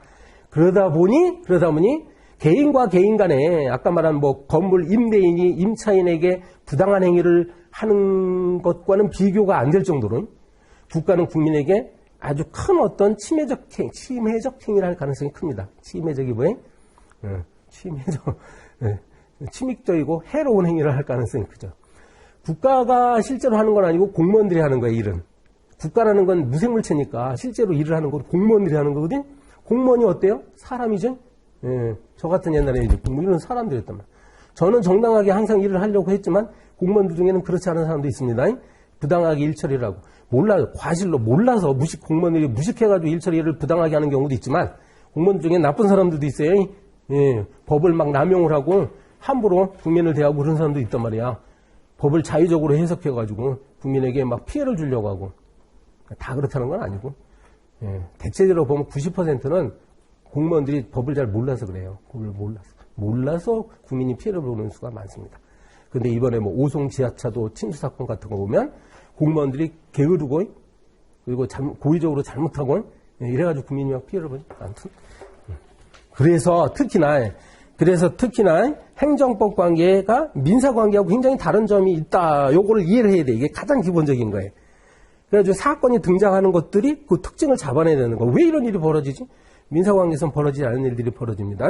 그러다 보니 개인과 개인 간에 아까 말한 건물 임대인이 임차인에게 부당한 행위를 하는 것과는 비교가 안 될 정도로 국가는 국민에게 아주 큰 어떤 침해적 행위를 할 가능성이 큽니다. 침해적이 뭐예요? 침익적이고 해로운 행위를 할 가능성이 크죠. 국가가 실제로 하는 건 아니고 공무원들이 하는 거예요, 일은. 국가라는 건 무생물체니까 실제로 일을 하는 건 공무원들이 하는 거거든. 공무원이 어때요? 사람이죠. 저 같은 옛날에 이제 공무원은 사람들이었단 말이에요. 저는 정당하게 항상 일을 하려고 했지만 공무원들 중에는 그렇지 않은 사람도 있습니다. 부당하게 일처리를 하고 과실로 몰라서 공무원들이 무식해가지고 일처리를 부당하게 하는 경우도 있지만 공무원 중에 나쁜 사람들도 있어요. 법을 막 남용을 하고 함부로 국민을 대하고 그런 사람도 있단 말이야. 법을 자유적으로 해석해가지고 국민에게 막 피해를 주려고 하고 다 그렇다는 건 아니고 대체적으로 보면 90%는 공무원들이 법을 잘 몰라서 그래요. 법을 몰라서 국민이 피해를 보는 수가 많습니다. 근데 이번에 오송 지하차도 침수 사건 같은 거 보면 공무원들이 게으르고 그리고 고의적으로 잘못하고 이래가지고 국민이 막 피해를 보니 아무튼 그래서 특히나 행정법 관계가 민사 관계하고 굉장히 다른 점이 있다. 요거를 이해를 해야 돼. 이게 가장 기본적인 거예요. 그래가지고 사건이 등장하는 것들이 그 특징을 잡아내야 되는 거예요. 왜 이런 일이 벌어지지? 민사관계에서는 벌어지지 않은 일들이 벌어집니다.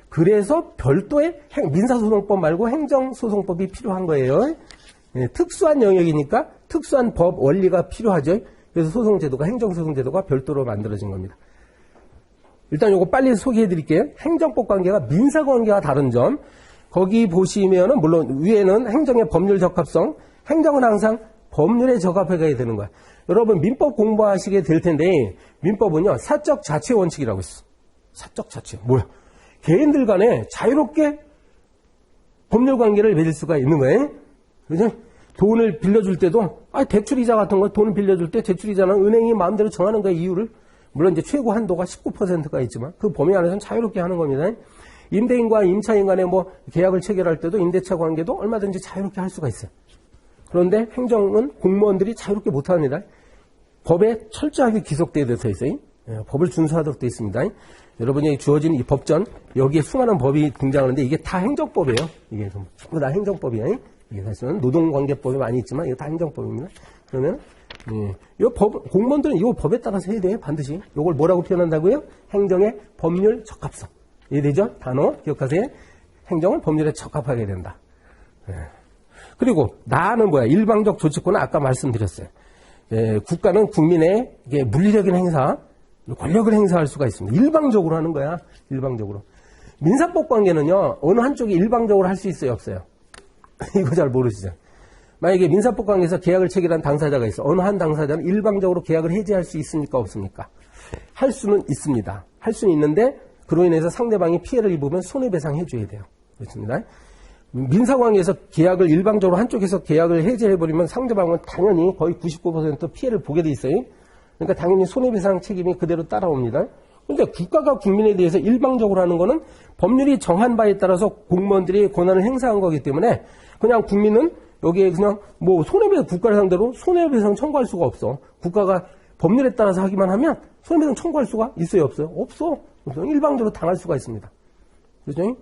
그래서 별도의 민사소송법 말고 행정소송법이 필요한 거예요. 특수한 영역이니까 특수한 법 원리가 필요하죠. 그래서 소송제도가 행정소송제도가 별도로 만들어진 겁니다. 일단 요거 빨리 소개해 드릴게요. 행정법 관계가 민사 관계와 다른 점. 거기 보시면은 물론 위에는 행정의 법률 적합성, 행정은 항상 법률에 적합해야 되는 거야. 여러분 민법 공부하시게 될 텐데 민법은요 사적 자치 원칙이라고 있어. 사적 자치 뭐야? 개인들 간에 자유롭게 법률 관계를 맺을 수가 있는 거예요. 그죠? 돈을 빌려줄 때도 대출이자 같은 거 돈을 빌려줄 때 대출이자는 은행이 마음대로 정하는 거예요. 이유를. 물론 이제 최고 한도가 19%가 있지만 그 범위 안에서는 자유롭게 하는 겁니다. 임대인과 임차인 간에 계약을 체결할 때도 임대차 관계도 얼마든지 자유롭게 할 수가 있어요. 그런데 행정은 공무원들이 자유롭게 못합니다. 법에 철저하게 기속되어 있어요. 법을 준수하도록 되어 있습니다. 여러분이 주어진 이 법전 여기에 수많은 법이 등장하는데 이게 다 행정법이에요. 이게 전부 다 행정법이에요. 이게 사실은 노동관계법이 많이 있지만 이거 다 행정법입니다. 그러면 이 공무원들은 이 법에 따라서 해야 돼요. 반드시. 이걸 뭐라고 표현한다고요? 행정의 법률 적합성. 이해되죠? 단어 기억하세요. 행정은 법률에 적합하게 된다. 그리고 나는 뭐야? 일방적 조치권은 아까 말씀드렸어요. 국가는 국민에게 물리적인 행사, 권력을 행사할 수가 있습니다. 일방적으로 하는 거야. 일방적으로. 민사법 관계는요. 어느 한쪽이 일방적으로 할 수 있어요? 없어요? 이거 잘 모르시죠? 만약에 민사법 관계에서 계약을 체결한 당사자가 있어. 어느 한 당사자는 일방적으로 계약을 해지할 수 있습니까? 없습니까? 할 수는 있습니다. 할 수는 있는데 그로 인해서 상대방이 피해를 입으면 손해배상해 줘야 돼요. 그렇습니다. 민사관계에서 계약을 일방적으로 한쪽에서 계약을 해제해버리면 상대방은 당연히 거의 99% 피해를 보게 돼 있어요. 그러니까 당연히 손해배상 책임이 그대로 따라옵니다. 그런데 국가가 국민에 대해서 일방적으로 하는 거는 법률이 정한 바에 따라서 공무원들이 권한을 행사한 거기 때문에 그냥 국민은 여기에 그냥 손해배상 국가를 상대로 손해배상 청구할 수가 없어. 국가가 법률에 따라서 하기만 하면 손해배상 청구할 수가 있어요? 없어요? 없어. 일방적으로 당할 수가 있습니다. 그렇죠?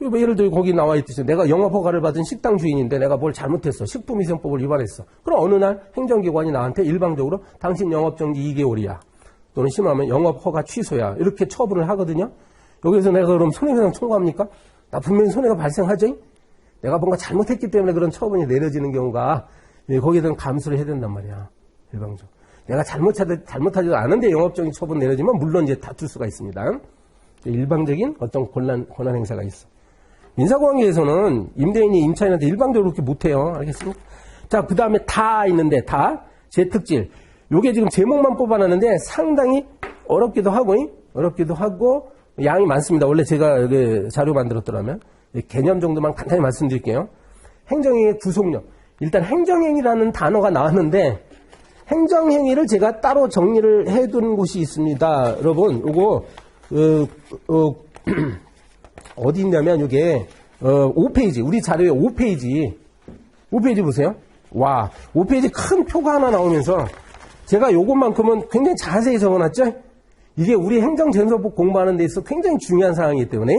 예를 들어 거기 나와 있듯이 내가 영업허가를 받은 식당 주인인데 내가 뭘 잘못했어. 식품위생법을 위반했어. 그럼 어느 날 행정기관이 나한테 일방적으로 당신 영업정지 2개월이야. 또는 심하면 영업허가 취소야. 이렇게 처분을 하거든요. 여기서 내가 그럼 손해배상 청구합니까? 나 분명히 손해가 발생하죠. 내가 뭔가 잘못했기 때문에 그런 처분이 내려지는 경우가 거기에 대한 감수를 해야 된단 말이야. 일방적. 내가 잘못하지도 않은데 영업정지 처분 내려지면 물론 이제 다툴 수가 있습니다. 일방적인 어떤 권한 행사가 있어. 민사관계에서는 임대인이 임차인한테 일방적으로 그렇게 못해요. 알겠습니까? 자, 그 다음에 다 있는데, 다, 재특질. 요게 지금 제목만 뽑아놨는데 상당히 어렵기도 하고, 양이 많습니다. 원래 제가 여기 자료 만들었더라면. 개념 정도만 간단히 말씀드릴게요. 행정행위의 구속력. 일단 행정행위라는 단어가 나왔는데, 행정행위를 제가 따로 정리를 해둔 곳이 있습니다. 여러분, 요거, 어디 있냐면, 요게, 5페이지. 우리 자료에 5페이지. 5페이지 보세요. 와, 5페이지 큰 표가 하나 나오면서, 제가 요것만큼은 굉장히 자세히 적어놨죠? 이게 우리 행정전서법 공부하는 데 있어서 굉장히 중요한 사항이기 때문에,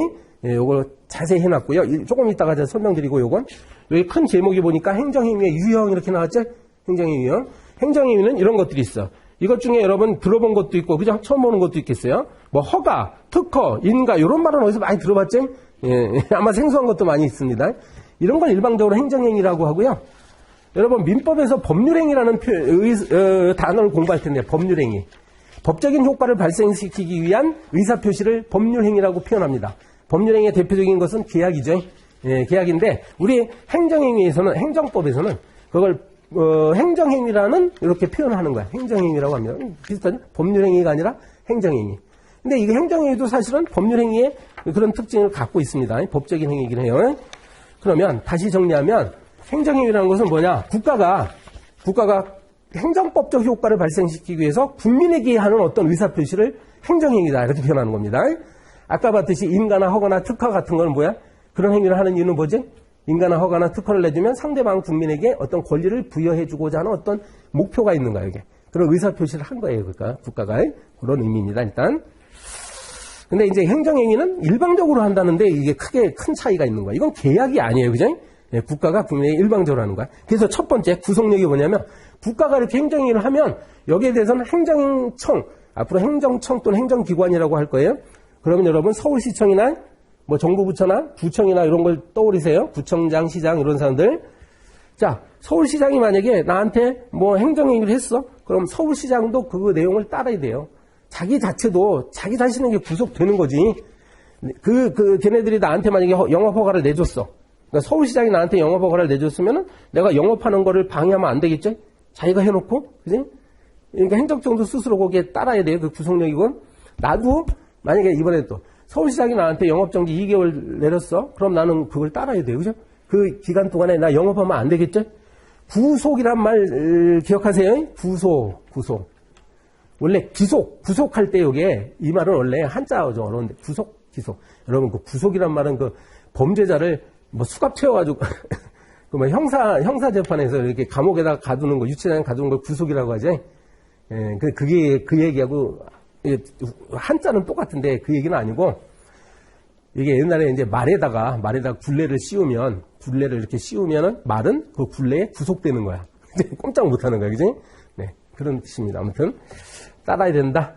예, 요걸 자세히 해놨고요. 조금 이따가 제가 설명드리고 요건. 여기 큰 제목이 보니까 행정행위의 유형 이렇게 나왔죠? 행정행위 유형. 행정행위는 이런 것들이 있어. 이것 중에 여러분 들어본 것도 있고, 그죠? 처음 보는 것도 있겠어요? 뭐, 허가, 특허, 인가, 이런 말은 어디서 많이 들어봤죠? 예, 아마 생소한 것도 많이 있습니다. 이런 걸 일방적으로 행정행위라고 하고요. 여러분, 민법에서 법률행위라는 단어를 공부할 텐데, 법률행위. 법적인 효과를 발생시키기 위한 의사표시를 법률행위라고 표현합니다. 법률행위의 대표적인 것은 계약이죠. 예, 계약인데, 우리 행정행위에서는, 행정법에서는 그걸 행정행위라는 이렇게 표현하는 거야. 행정행위라고 합니다. 비슷하죠? 법률행위가 아니라 행정행위. 근데 이게 행정행위도 사실은 법률행위의 그런 특징을 갖고 있습니다. 법적인 행위이긴 해요. 그러면 다시 정리하면 행정행위라는 것은 뭐냐? 국가가 행정법적 효과를 발생시키기 위해서 국민에게 하는 어떤 의사표시를 행정행위다 이렇게 표현하는 겁니다. 아까 봤듯이 인가나 허가나 특허 같은 건 뭐야? 그런 행위를 하는 이유는 뭐지? 인가나 허가나 특허를 내주면 상대방 국민에게 어떤 권리를 부여해주고자 하는 어떤 목표가 있는 거야, 이게. 그런 의사표시를 한 거예요, 그러니까 국가가. 그런 의미입니다, 일단. 근데 이제 행정행위는 일방적으로 한다는데 이게 크게 큰 차이가 있는 거야. 이건 계약이 아니에요, 그죠? 예, 국가가 국민에게 일방적으로 하는 거야. 그래서 첫 번째 구속력이 뭐냐면 국가가 이렇게 행정행위를 하면 여기에 대해서는 행정청, 앞으로 행정청 또는 행정기관이라고 할 거예요. 그러면 여러분 서울시청이나 뭐 정부부처나 구청이나 이런 걸 떠올리세요. 구청장, 시장 이런 사람들. 자, 서울시장이 만약에 나한테 뭐 행정행위를 했어. 그럼 서울시장도 그 내용을 따라야 돼요. 자기 자체도 자기 자신에게 구속되는 거지. 걔네들이 나한테 만약에 영업허가를 내줬어. 그러니까 서울시장이 나한테 영업허가를 내줬으면은 내가 영업하는 거를 방해하면 안 되겠죠? 자기가 해놓고, 그지? 그러니까 행정청도 스스로 거기에 따라야 돼요. 그 구속력이건. 나도 만약에 이번에 또 서울시장이 나한테 영업정지 2개월 내렸어. 그럼 나는 그걸 따라야 돼요. 그죠? 그 기간 동안에 나 영업하면 안 되겠죠? 구속이란 말 기억하세요? 구속. 원래 구속할 때 이게 이 말은 원래 한자어죠. 어려운데 기속. 여러분 그 구속이란 말은 그 범죄자를 뭐 수갑 채워가지고 그 뭐 형사 재판에서 이렇게 감옥에다가 가두는 거, 유치장에 가두는 걸 구속이라고 하지. 예, 그게 그 얘기하고 한자는 똑같은데 그 얘기는 아니고 이게 옛날에 이제 말에다가 굴레를 이렇게 씌우면은 말은 그 굴레에 구속되는 거야. 꼼짝 못하는 거야, 그지? 네, 그런 뜻입니다. 아무튼 따라야 된다.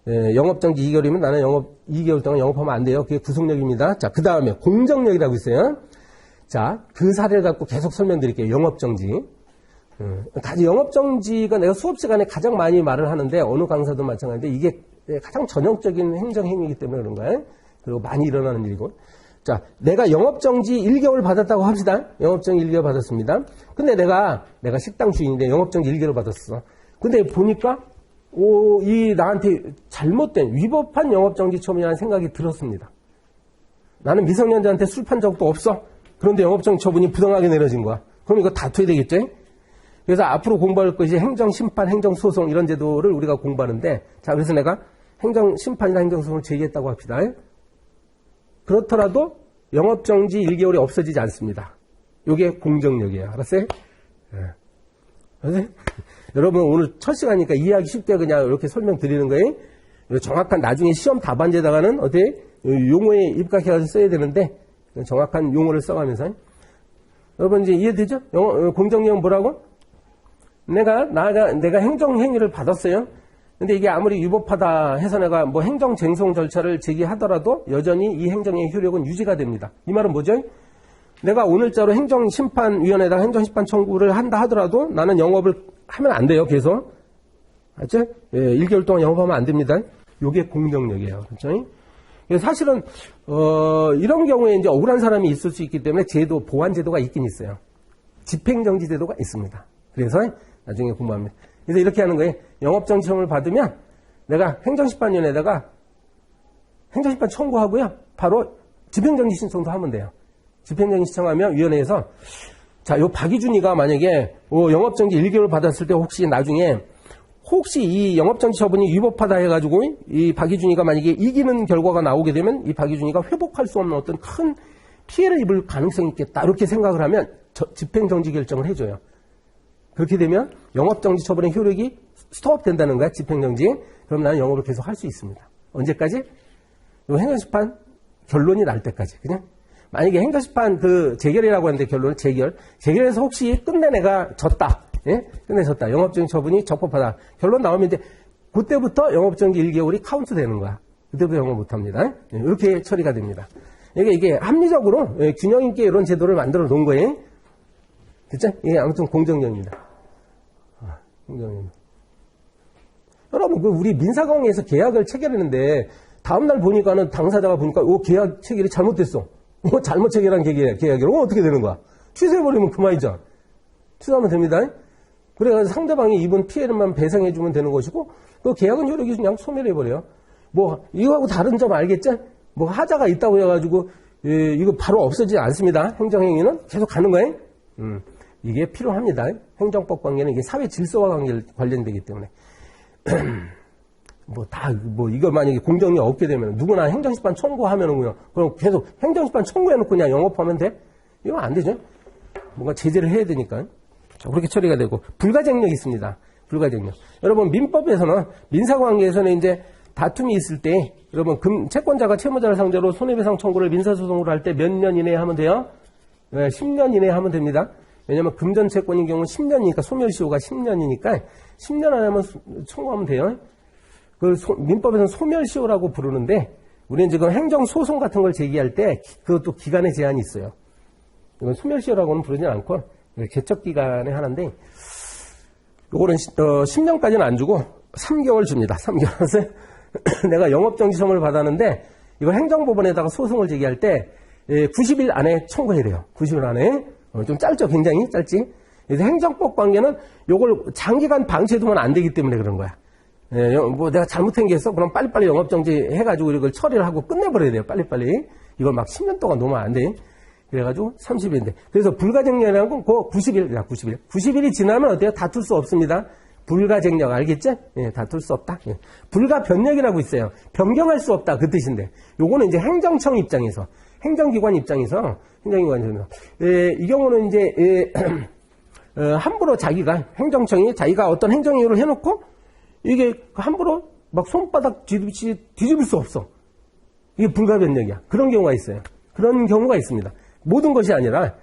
영업정지 2개월이면 나는 2개월 동안 영업하면 안 돼요. 그게 구속력입니다. 자, 그 다음에 공정력이라고 있어요. 자, 그 사례를 갖고 계속 설명드릴게요. 영업정지. 영업정지가 내가 수업 시간에 가장 많이 말을 하는데 어느 강사도 마찬가지인데 이게 가장 전형적인 행정행위이기 때문에 그런 거예요. 그리고 많이 일어나는 일이고. 자, 내가 영업정지 1개월 받았다고 합시다. 영업정지 1개월 받았습니다. 근데 내가 식당 주인인데 영업정지 1개월 받았어. 근데 보니까 나한테 잘못된 위법한 영업정지 처분이라는 생각이 들었습니다. 나는 미성년자한테 술 판 적도 없어. 그런데 영업정지 처분이 부당하게 내려진 거야. 그럼 이거 다투어야 되겠죠? 그래서 앞으로 공부할 것이 행정심판, 행정소송 이런 제도를 우리가 공부하는데 자, 그래서 내가 행정심판이나 행정소송을 제기했다고 합시다. 그렇더라도 영업정지 1개월이 없어지지 않습니다. 이게 공정력이에요. 알았어요? 알았어요? 여러분 오늘 첫 시간이니까 이해하기 쉽게 그냥 이렇게 설명드리는 거예요. 정확한 나중에 시험 답안지에다가는 어떻게 용어에 입각해서 써야 되는데 정확한 용어를 써가면서 여러분 이제 이해되죠? 공정력은 뭐라고? 내가 행정행위를 받았어요. 근데 이게 아무리 위법하다 해서 내가 뭐 행정쟁송 절차를 제기하더라도 여전히 이 행정의 효력은 유지가 됩니다. 이 말은 뭐죠? 내가 오늘자로 행정심판위원회에다가 행정심판 청구를 한다 하더라도 나는 영업을 하면 안 돼요. 계속. 알죠? 예, 1개월 동안 영업하면 안 됩니다. 요게 공정력이에요. 그렇죠? 사실은, 이런 경우에 이제 억울한 사람이 있을 수 있기 때문에 보완 제도가 있긴 있어요. 집행정지 제도가 있습니다. 그래서 나중에 공부합니다. 그래서 이렇게 하는 거예요. 영업정지 처분을 받으면 내가 행정심판위원회에다가 행정심판 청구하고요. 바로 집행정지 신청도 하면 돼요. 집행정지 신청하면 위원회에서 자, 요 박희준이가 만약에 영업정지 1개월 받았을 때 혹시 나중에 이 영업정지 처분이 위법하다 해가지고 이 박희준이가 만약에 이기는 결과가 나오게 되면 이 박희준이가 회복할 수 없는 어떤 큰 피해를 입을 가능성이 있겠다. 이렇게 생각을 하면 집행정지 결정을 해줘요. 그렇게 되면 영업정지 처분의 효력이 스톱된다는 거야. 집행정지. 그럼 나는 영업을 계속 할 수 있습니다. 언제까지? 요 행정심판 결론이 날 때까지. 그냥 만약에 행정심판 재결이라고 하는데 결론은 재결에서 혹시 끝내 내가 졌다. 예? 끝내 졌다. 영업정지 처분이 적법하다. 결론 나오면 이제 그때부터 영업정지 1개월이 카운트 되는 거야. 그때부터 영업 못 합니다. 예, 이렇게 처리가 됩니다. 이게 합리적으로 균형 있게 이런 제도를 만들어 놓은 거예요. 그쵸? 이게 아무튼 공정력입니다. 공정력입니다. 여러분, 우리 민사강에서 계약을 체결했는데 다음날 보니까는 당사자가 보니까 계약 체결이 잘못됐어. 잘못 체결한 계약이라 어떻게 되는 거야? 취소해버리면 그만이죠. 취소하면 됩니다. 그래서 상대방이 입은 피해를만 배상해주면 되는 것이고, 그 계약은 효력이 그냥 소멸해버려요. 이거하고 다른 점 알겠죠? 하자가 있다고 해가지고, 이거 바로 없어지지 않습니다. 행정행위는 계속 가는 거예요. 이게 필요합니다. 행정법 관계는 이게 사회 질서와 관련되기 때문에. 이거 만약에 공정력 없게 되면 누구나 행정심판 청구하면은요, 그럼 계속 행정심판 청구해놓고 그냥 영업하면 돼? 이거 안 되죠? 뭔가 제재를 해야 되니까. 자, 그렇게 처리가 되고, 불가쟁력이 있습니다. 불가쟁력. 여러분, 민법에서는, 민사관계에서는 이제 다툼이 있을 때, 여러분, 채권자가 채무자를 상대로 손해배상 청구를 민사소송으로 할 때 몇 년 이내에 하면 돼요? 네, 10년 이내에 하면 됩니다. 왜냐면 금전채권인 경우는 10년이니까, 소멸시효가 10년이니까, 10년 안에 하면 청구하면 돼요. 민법에서는 소멸시효라고 부르는데, 우리는 지금 행정소송 같은 걸 제기할 때, 그것도 기간의 제한이 있어요. 이건 소멸시효라고는 부르진 않고, 개척기간에 하는데, 요거는 10년까지는 안 주고, 3개월 줍니다. 3개월. 내가 영업정지청을 받았는데, 이거 행정법원에다가 소송을 제기할 때, 90일 안에 청구해야 돼요. 90일 안에. 좀 짧죠? 굉장히 짧지? 그래서 행정법 관계는 요걸 장기간 방치해두면 안 되기 때문에 그런 거야. 내가 잘못한 게 있어? 그럼 빨리빨리 영업정지 해가지고 이걸 처리를 하고 끝내버려야 돼요. 빨리빨리. 이걸 막 10년 동안 놓으면 안 돼. 그래가지고 30일인데. 그래서 불가쟁력이라는 건 90일. 90일이 지나면 어때요? 다툴 수 없습니다. 불가쟁력 알겠죠? 예, 다툴 수 없다. 예. 불가변력이라고 있어요. 변경할 수 없다. 그 뜻인데. 요거는 이제 행정청 입장에서, 행정기관 입장에서, 이 경우는 이제, 함부로 행정청이 자기가 어떤 행정이유를 해놓고, 이게 함부로 막 손바닥 뒤집을 수 없어. 이게 불가변력이야. 그런 경우가 있어요. 그런 경우가 있습니다. 모든 것이 아니라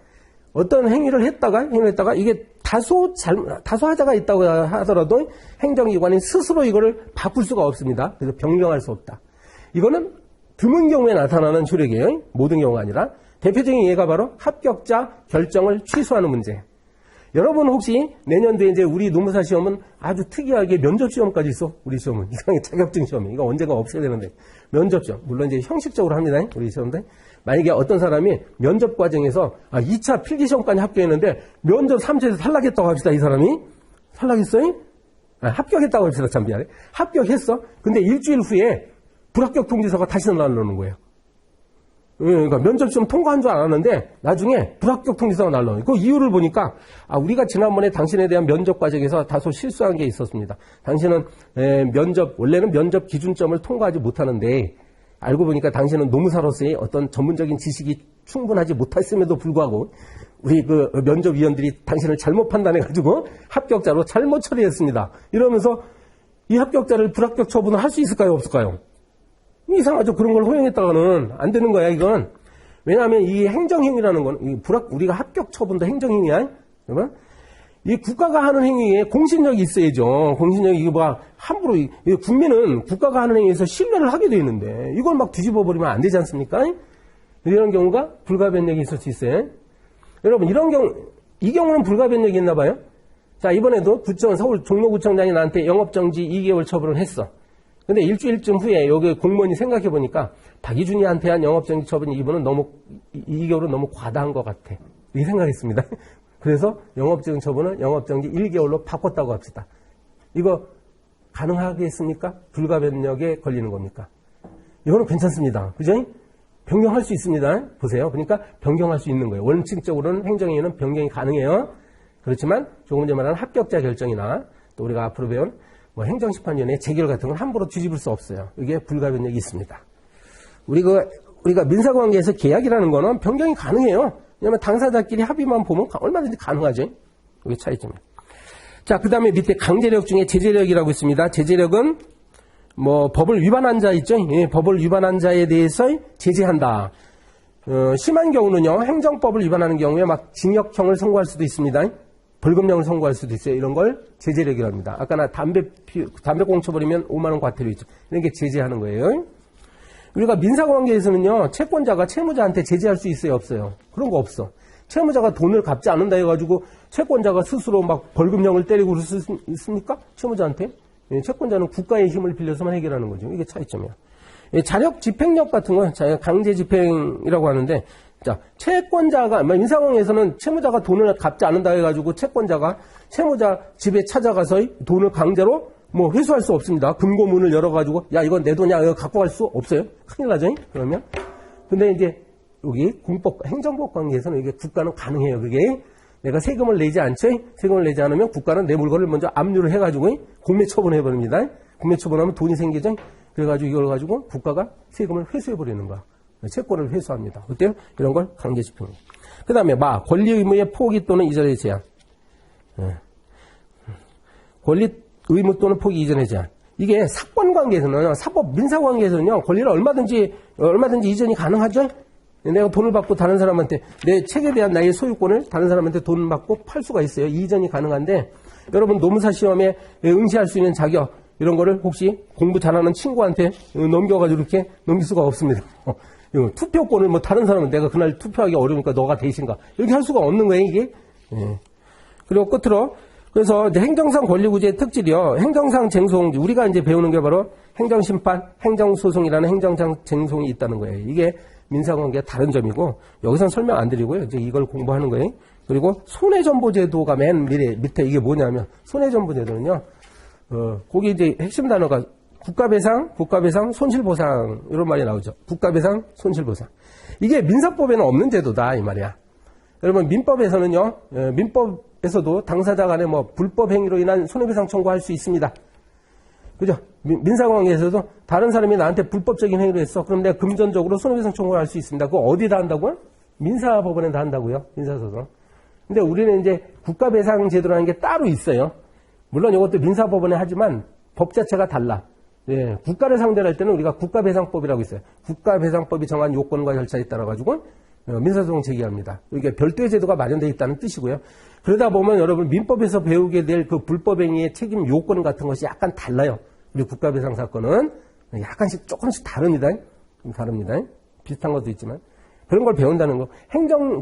어떤 행위를 했다가 이게 다소 하자가 있다고 하더라도 행정기관이 스스로 이거를 바꿀 수가 없습니다. 그래서 변경할 수 없다. 이거는 드문 경우에 나타나는 효력이에요. 모든 경우가 아니라. 대표적인 예가 바로 합격자 결정을 취소하는 문제. 여러분 혹시 내년도에 이제 우리 노무사 시험은 아주 특이하게 면접 시험까지 있어. 우리 시험은. 이상하게 자격증 시험이. 이거 언젠가 없애야 되는데. 면접 시험. 물론 이제 형식적으로 합니다. 우리 시험인데. 만약에 어떤 사람이 면접 과정에서 2차 필기 시험까지 합격했는데 면접 3차에서 탈락했다고 합시다. 이 사람이. 탈락했어요? 합격했다고 합시다. 참 미안해. 합격했어. 근데 일주일 후에 불합격 통지서가 다시 날라오는 거예요. 그러니까 면접시험 통과한 줄 알았는데 나중에 불합격 통지서가 날라오는 그 이유를 보니까 우리가 지난번에 당신에 대한 면접 과정에서 다소 실수한 게 있었습니다. 당신은 원래는 면접 기준점을 통과하지 못하는데 알고 보니까 당신은 노무사로서의 어떤 전문적인 지식이 충분하지 못했음에도 불구하고 우리 그 면접위원들이 당신을 잘못 판단해가지고 합격자로 잘못 처리했습니다. 이러면서 이 합격자를 불합격 처분을 할 수 있을까요? 없을까요? 이상하죠. 그런 걸 허용했다가는 안 되는 거야, 이건. 왜냐하면 이 행정행위라는 건, 우리가 합격 처분도 행정행위야. 그러면 이 국가가 하는 행위에 공신력이 있어야죠. 공신력이 이거 함부로, 국민은 국가가 하는 행위에서 신뢰를 하게 돼 있는데, 이걸 막 뒤집어 버리면 안 되지 않습니까? 이런 경우가 불가변력이 있을 수 있어요. 여러분, 이 경우는 불가변력이 있나 봐요. 자, 이번에도 서울 종로구청장이 나한테 영업정지 2개월 처분을 했어. 근데 일주일쯤 후에 여기 공무원이 생각해보니까 박이준이한테 한 영업정지 처분이 이번은 2개월은 너무 과다한 것 같아. 이 생각했습니다. 그래서 영업정지 처분은 영업정지 1개월로 바꿨다고 합시다. 이거 가능하겠습니까? 불가변력에 걸리는 겁니까? 이거는 괜찮습니다. 그죠? 변경할 수 있습니다. 보세요. 그러니까 변경할 수 있는 거예요. 원칙적으로는 행정위에는 변경이 가능해요. 그렇지만 조금 전에 말한 합격자 결정이나 또 우리가 앞으로 배운 행정심판위원회 재결 같은 건 함부로 뒤집을 수 없어요. 이게 불가변력이 있습니다. 우리가 민사관계에서 계약이라는 거는 변경이 가능해요. 왜냐하면 당사자끼리 합의만 보면 얼마든지 가능하죠. 이게 차이점이에요. 자, 그 다음에 밑에 강제력 중에 제재력이라고 있습니다. 제재력은 법을 위반한 자 있죠? 예, 법을 위반한 자에 대해서 제재한다. 심한 경우는요, 행정법을 위반하는 경우에 막 징역형을 선고할 수도 있습니다. 벌금형을 선고할 수도 있어요. 이런 걸 제재력이라고 합니다. 아까 나 담배 공쳐버리면 5만원 과태료 있죠. 이런 게 제재하는 거예요. 우리가 민사관계에서는요, 채권자가 채무자한테 제재할 수 있어요, 없어요? 그런 거 없어. 채무자가 돈을 갚지 않는다 해가지고 채권자가 스스로 막 벌금형을 때리고 그럴 수 있습니까? 채무자한테? 예, 채권자는 국가의 힘을 빌려서만 해결하는 거죠. 이게 차이점이야. 예, 자력 집행력 같은 건 강제 집행이라고 하는데, 자, 채권자가, 민사관계에서는 채무자가 돈을 갚지 않는다 해가지고 채권자가 채무자 집에 찾아가서 돈을 강제로 회수할 수 없습니다. 금고문을 열어가지고, 야, 이건 내 돈이야. 이거 갖고 갈 수 없어요. 큰일 나죠? 그러면. 근데 이제, 여기 행정법 관계에서는 이게 국가는 가능해요. 그게. 내가 세금을 내지 않죠? 세금을 내지 않으면 국가는 내 물건을 먼저 압류를 해가지고, 공매 처분해버립니다. 공매 처분하면 돈이 생기죠? 그래가지고 이걸 가지고 국가가 세금을 회수해버리는 거야. 채권을 회수합니다. 어때요? 이런 걸 강제 집행이에요. 그 다음에 권리 의무의 포기 또는 이전의 제한. 권리 의무 또는 포기 이전의 제한. 이게 사건 관계에서는, 사법 민사 관계에서는요, 권리를 얼마든지 이전이 가능하죠? 내가 돈을 받고 다른 사람한테, 내 책에 대한 나의 소유권을 다른 사람한테 돈을 받고 팔 수가 있어요. 이전이 가능한데, 여러분 노무사 시험에 응시할 수 있는 자격, 이런 거를 혹시 공부 잘하는 친구한테 넘겨가지고 이렇게 넘길 수가 없습니다. 투표권을 다른 사람은 내가 그날 투표하기 어려우니까 너가 대신가. 이렇게 할 수가 없는 거예요, 이게. 예. 그리고 끝으로, 그래서 이제 행정상 권리구제의 특질이요. 행정상 쟁송, 우리가 이제 배우는 게 바로 행정심판, 행정소송이라는 행정상 쟁송이 있다는 거예요. 이게 민사관계의 다른 점이고, 여기서는 설명 안 드리고요. 이제 이걸 공부하는 거예요. 그리고 손해정보제도가 맨 밑에 이게 뭐냐면, 손해정보제도는요, 거기 이제 핵심 단어가 국가배상, 손실보상, 이런 말이 나오죠. 국가배상, 손실보상. 이게 민사법에는 없는 제도다, 이 말이야. 여러분, 민법에서는요, 민법에서도 당사자 간에 불법 행위로 인한 손해배상 청구할 수 있습니다. 그죠? 민사관계에서도 다른 사람이 나한테 불법적인 행위를 했어. 그럼 내가 금전적으로 손해배상 청구를 할 수 있습니다. 그거 어디다 한다고요? 민사법원에 다 한다고요. 민사소송. 근데 우리는 이제 국가배상 제도라는 게 따로 있어요. 물론 이것도 민사법원에 하지만 법 자체가 달라. 예, 국가를 상대로 할 때는 우리가 국가배상법이라고 있어요. 국가배상법이 정한 요건과 절차에 따라 가지고 민사소송 제기합니다. 이게 별도의 제도가 마련되어 있다는 뜻이고요. 그러다 보면 여러분 민법에서 배우게 될 그 불법행위의 책임 요건 같은 것이 약간 달라요. 우리 국가배상 사건은 약간씩 조금씩 다릅니다. 좀 다릅니다. 비슷한 것도 있지만 그런 걸 배운다는 거.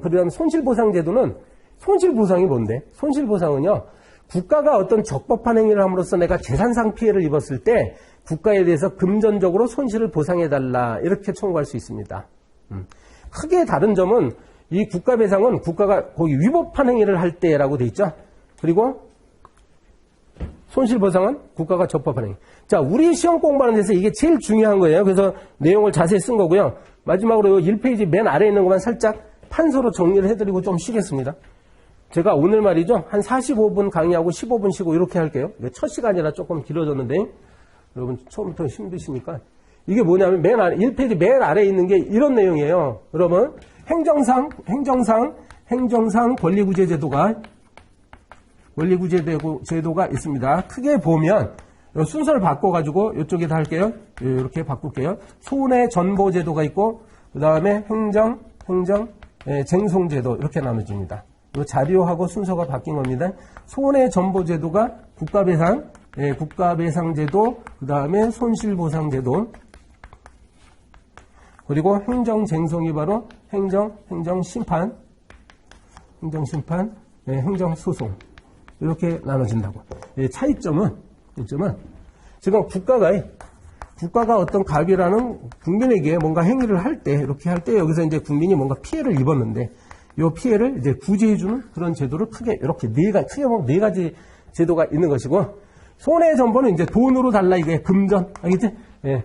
그다음 손실보상제도는 손실보상이 뭔데? 손실보상은요. 국가가 어떤 적법한 행위를 함으로써 내가 재산상 피해를 입었을 때 국가에 대해서 금전적으로 손실을 보상해달라 이렇게 청구할 수 있습니다. 크게 다른 점은 이 국가배상은 국가가 거기 위법한 행위를 할 때라고 돼 있죠. 그리고 손실보상은 국가가 적법한 행위. 자, 우리 시험 공부하는 데서 이게 제일 중요한 거예요. 그래서 내용을 자세히 쓴 거고요. 마지막으로 1페이지 맨 아래에 있는 것만 살짝 판서로 정리를 해드리고 좀 쉬겠습니다. 제가 오늘 말이죠. 한 45분 강의하고 15분 쉬고 이렇게 할게요. 첫 시간이라 조금 길어졌는데 여러분 처음부터 힘드시니까 이게 뭐냐면 1페이지 맨 아래에 있는 게 이런 내용이에요. 여러분 행정상 권리구제제도가 있습니다. 크게 보면 순서를 바꿔가지고 이쪽에다 할게요. 이렇게 바꿀게요. 손해전보제도가 있고 그 다음에 쟁송제도 이렇게 나눠집니다. 이 자료하고 순서가 바뀐 겁니다. 손해전보제도가 국가배상제도, 그 다음에 손실보상제도, 그리고 행정쟁송이 바로 행정심판, 행정소송. 이렇게 나눠진다고. 차이점은 지금 국가가 어떤 갑이라는 국민에게 뭔가 행위를 할 때, 이렇게 할 때 여기서 이제 국민이 뭔가 피해를 입었는데, 이 피해를 이제 구제해주는 그런 제도를 크게 크게 보면 네 가지 제도가 있는 것이고, 손해전보는 이제 돈으로 달라, 이게 금전. 알겠지? 예.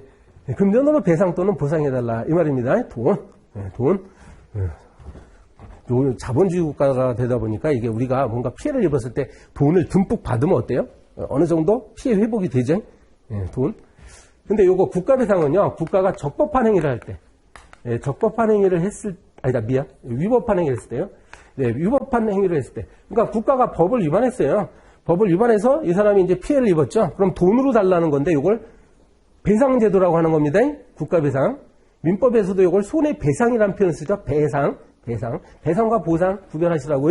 금전으로 배상 또는 보상해달라. 이 말입니다. 돈. 자본주의 국가가 되다 보니까 이게 우리가 뭔가 피해를 입었을 때 돈을 듬뿍 받으면 어때요? 어느 정도 피해 회복이 되죠? 돈. 근데 요거 국가배상은요, 국가가 적법한 행위를 할 때, 적법한 행위를 위법한 행위를 했을 때요. 위법한 행위를 했을 때. 그러니까 국가가 법을 위반했어요. 법을 위반해서 이 사람이 이제 피해를 입었죠. 그럼 돈으로 달라는 건데 이걸 배상제도라고 하는 겁니다. 국가배상. 민법에서도 이걸 손해배상이라는 표현을 쓰죠. 배상과 보상 구별하시라고.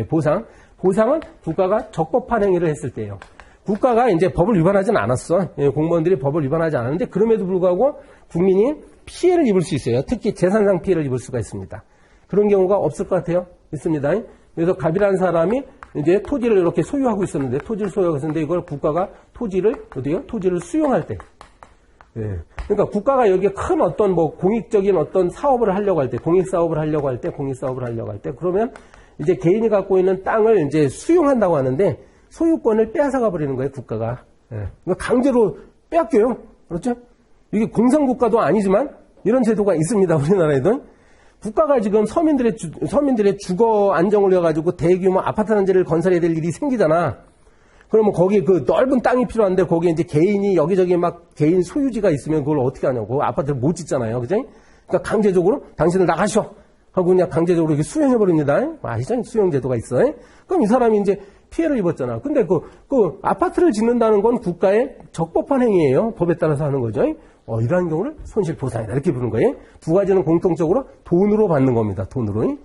보상은 국가가 적법한 행위를 했을 때예요. 국가가 이제 법을 위반하진 않았어. 공무원들이 법을 위반하지 않았는데 그럼에도 불구하고 국민이 피해를 입을 수 있어요. 특히 재산상 피해를 입을 수가 있습니다. 그런 경우가 없을 것 같아요. 있습니다. 그래서 갑이라는 사람이 이제 토지를 이렇게 소유하고 있었는데, 토지를 소유하고 있었는데 이걸 국가가 토지를 수용할 때. 그러니까 국가가 여기에 큰 어떤 공익적인 어떤 사업을 하려고 할 때, 공익사업을 하려고 할 때, 그러면 이제 개인이 갖고 있는 땅을 이제 수용한다고 하는데 소유권을 빼앗아가 버리는 거예요, 국가가. 그러니까 강제로 빼앗겨요. 그렇죠? 이게 공산국가도 아니지만 이런 제도가 있습니다, 우리나라에도. 국가가 지금 서민들의 주거 안정을 위해가지고 대규모 아파트 단지를 건설해야 될 일이 생기잖아. 그러면 거기 그 넓은 땅이 필요한데 거기에 이제 개인이 여기저기 막 개인 소유지가 있으면 그걸 어떻게 하냐고. 아파트를 못 짓잖아요. 그죠? 그러니까 강제적으로 당신을 나가셔 하고 그냥 강제적으로 이렇게 수용해버립니다. 아시죠? 수용제도가 있어요. 그럼 이 사람이 이제 피해를 입었잖아. 근데 그 아파트를 짓는다는 건 국가의 적법한 행위예요. 법에 따라서 하는 거죠. 이러한 경우를 손실보상이다. 이렇게 부르는 거예요. 두 가지는 공통적으로 돈으로 받는 겁니다. 돈으로.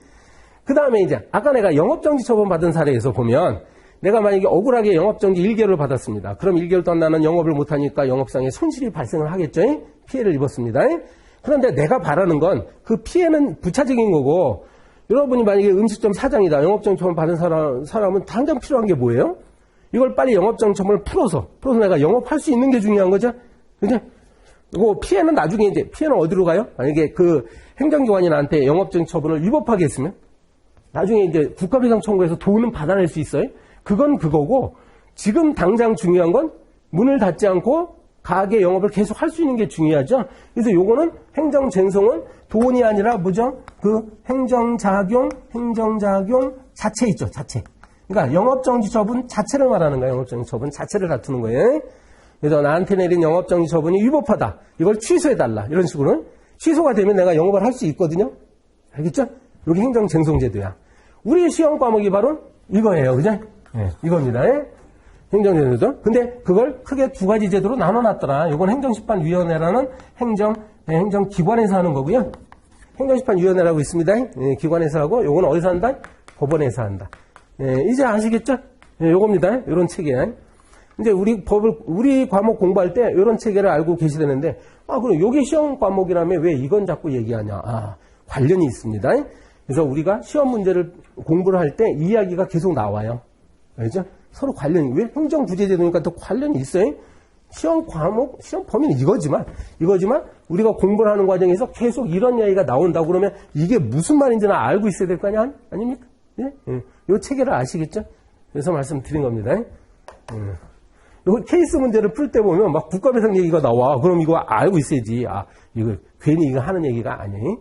그 다음에 이제 아까 내가 영업정지 처분 받은 사례에서 보면 내가 만약에 억울하게 영업정지 1개월을 받았습니다. 그럼 1개월 동안 나는 영업을 못하니까 영업상에 손실이 발생을 하겠죠. 피해를 입었습니다. 그런데 내가 바라는 건 그 피해는 부차적인 거고, 여러분이 만약에 음식점 사장이다. 영업정지 처분 받은 사람은 당장 필요한 게 뭐예요? 이걸 빨리 영업정지 처분을 풀어서 내가 영업할 수 있는 게 중요한 거죠. 그죠? 그리고 피해는 나중에 이제, 피해는 어디로 가요? 만약에 그 행정기관이 나한테 영업정지 처분을 위법하게 했으면 나중에 이제 국가배상 청구해서 돈은 받아낼 수 있어요. 그건 그거고, 지금 당장 중요한 건 문을 닫지 않고 가게 영업을 계속 할 수 있는 게 중요하죠. 그래서 요거는 행정쟁송은 돈이 아니라 뭐죠? 그 행정작용 자체 있죠, 자체. 그러니까 영업정지 처분 자체를 말하는 거예요. 영업정지 처분 자체를 다투는 거예요. 그래서 나한테 내린 영업정지 처분이 위법하다. 이걸 취소해달라. 이런 식으로. 취소가 되면 내가 영업을 할 수 있거든요. 알겠죠? 이게 행정쟁송제도야. 우리 시험 과목이 바로 이거예요. 그죠? 이겁니다. 행정제도죠. 근데 그걸 크게 두 가지 제도로 나눠놨더라. 이건 행정심판위원회라는 행정기관에서 하는 거고요. 행정심판위원회라고 있습니다. 기관에서 하고, 요건 어디서 한다? 법원에서 한다. 이제 아시겠죠? 요겁니다. 요런 체계. 이제 우리 과목 공부할 때 요런 체계를 알고 계시되는데, 그럼 요게 시험 과목이라면 왜 이건 자꾸 얘기하냐? 관련이 있습니다. 그래서 우리가 시험 문제를 공부를 할 때 이야기가 계속 나와요. 알죠? 서로 관련이, 왜 행정구제제도니까 또 관련이 있어요? 시험 과목, 시험 범위는 이거지만 우리가 공부를 하는 과정에서 계속 이런 이야기가 나온다고 그러면 이게 무슨 말인지는 알고 있어야 될 거 아닙니까? 예? 요 체계를 아시겠죠? 그래서 말씀드린 겁니다. 요 케이스 문제를 풀 때 보면 막 국가배상 얘기가 나와. 그럼 이거 알고 있어야지. 이거 괜히 이거 하는 얘기가 아니에요.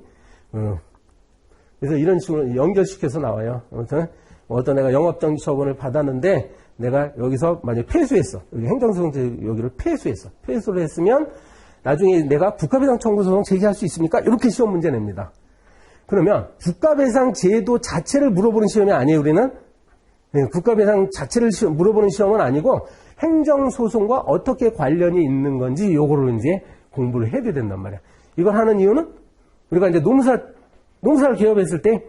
그래서 이런 식으로 연결시켜서 나와요. 아무튼 어떤 내가 영업정지 처분을 받았는데 내가 여기서 만약에 패소했어. 여기 행정소송 여기를 패소했어. 패소를 했으면 나중에 내가 국가배상 청구 소송 제기할 수 있습니까? 이렇게 시험 문제 냅니다. 그러면 국가배상 제도 자체를 물어보는 시험이 아니에요, 우리는. 국가배상 자체를 물어보는 시험은 아니고 행정소송과 어떻게 관련이 있는 건지 요거를 이제 공부를 해야 된단 말이야. 이걸 하는 이유는 우리가 이제 농사를 개업했을 때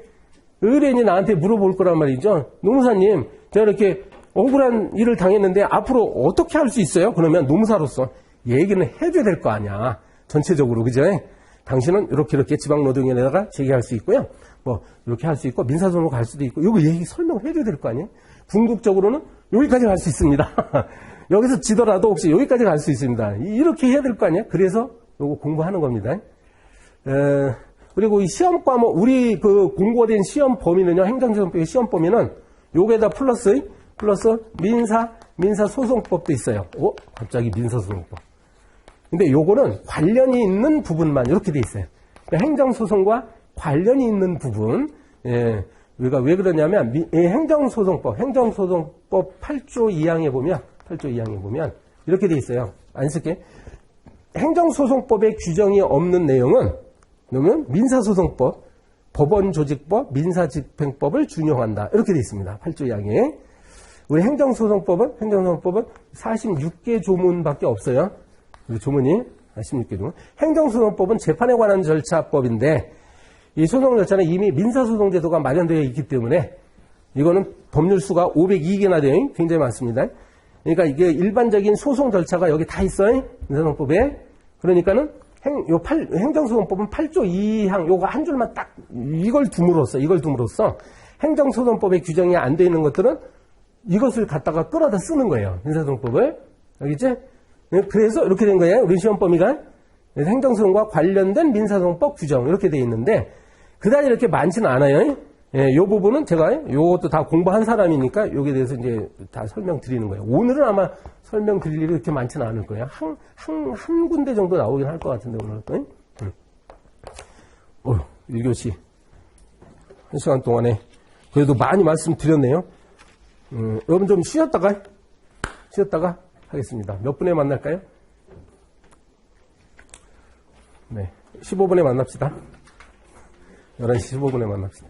의뢰인이 나한테 물어볼 거란 말이죠. 농사님, 제가 이렇게 억울한 일을 당했는데 앞으로 어떻게 할 수 있어요? 그러면 농사로서 얘기는 해줘야 될 거 아니야. 전체적으로, 그죠? 당신은 이렇게 지방노동위원회에다가 제기할 수 있고요. 뭐 이렇게 할 수 있고 민사소송으로 갈 수도 있고 이거 얘기 설명을 해줘야 될 거 아니에요. 궁극적으로는 여기까지 갈 수 있습니다. 여기서 지더라도 혹시 여기까지 갈 수 있습니다. 이렇게 해야 될 거 아니에요? 그래서 요거 공부하는 겁니다. 그리고 이 시험 과목, 우리 그 공고된 시험 범위는요, 행정소송법의 시험 범위는 요게다 플러스 민사소송법도 있어요. 갑자기 민사소송법. 근데 요거는 관련이 있는 부분만 이렇게 돼 있어요. 그러니까 행정소송과 관련이 있는 부분, 우리가 왜 그러냐면, 행정소송법 8조 2항에 보면, 이렇게 돼 있어요. 안 쓸게. 행정소송법에 규정이 없는 내용은, 그러면 민사소송법, 법원조직법, 민사집행법을 준용한다. 이렇게 돼 있습니다. 8조 2항에. 우리 행정소송법은 46개 조문밖에 없어요. 우리 조문이 46개 조문. 행정소송법은 재판에 관한 절차법인데, 이 소송 절차는 이미 민사소송제도가 마련되어 있기 때문에 이거는 법률수가 502개나 되어 굉장히 많습니다. 그러니까 이게 일반적인 소송 절차가 여기 다 있어요. 민사소송법에. 그러니까는 행정소송법은 8조 2항 요거 한 줄만 딱 이걸 둠으로써 행정소송법에 규정이 안 되어 있는 것들은 이것을 갖다가 끌어다 쓰는 거예요. 민사소송법을. 알겠지? 그래서 이렇게 된 거예요. 우리 시험 범위가. 행정소송과 관련된 민사소송법 규정 이렇게 되어 있는데 그다지 이렇게 많지는 않아요. 이 부분은 제가 이것도 다 공부한 사람이니까 여기에 대해서 이제 다 설명드리는 거예요. 오늘은 아마 설명드릴 일이 그렇게 많지는 않을 거예요. 한 군데 정도 나오긴 할 것 같은데 오늘. 1교시 1시간 동안에 그래도 많이 말씀드렸네요. 여러분 좀 쉬었다가 하겠습니다. 몇 분에 만날까요? 네, 15분에 만납시다. 11시 15분에 만납시다.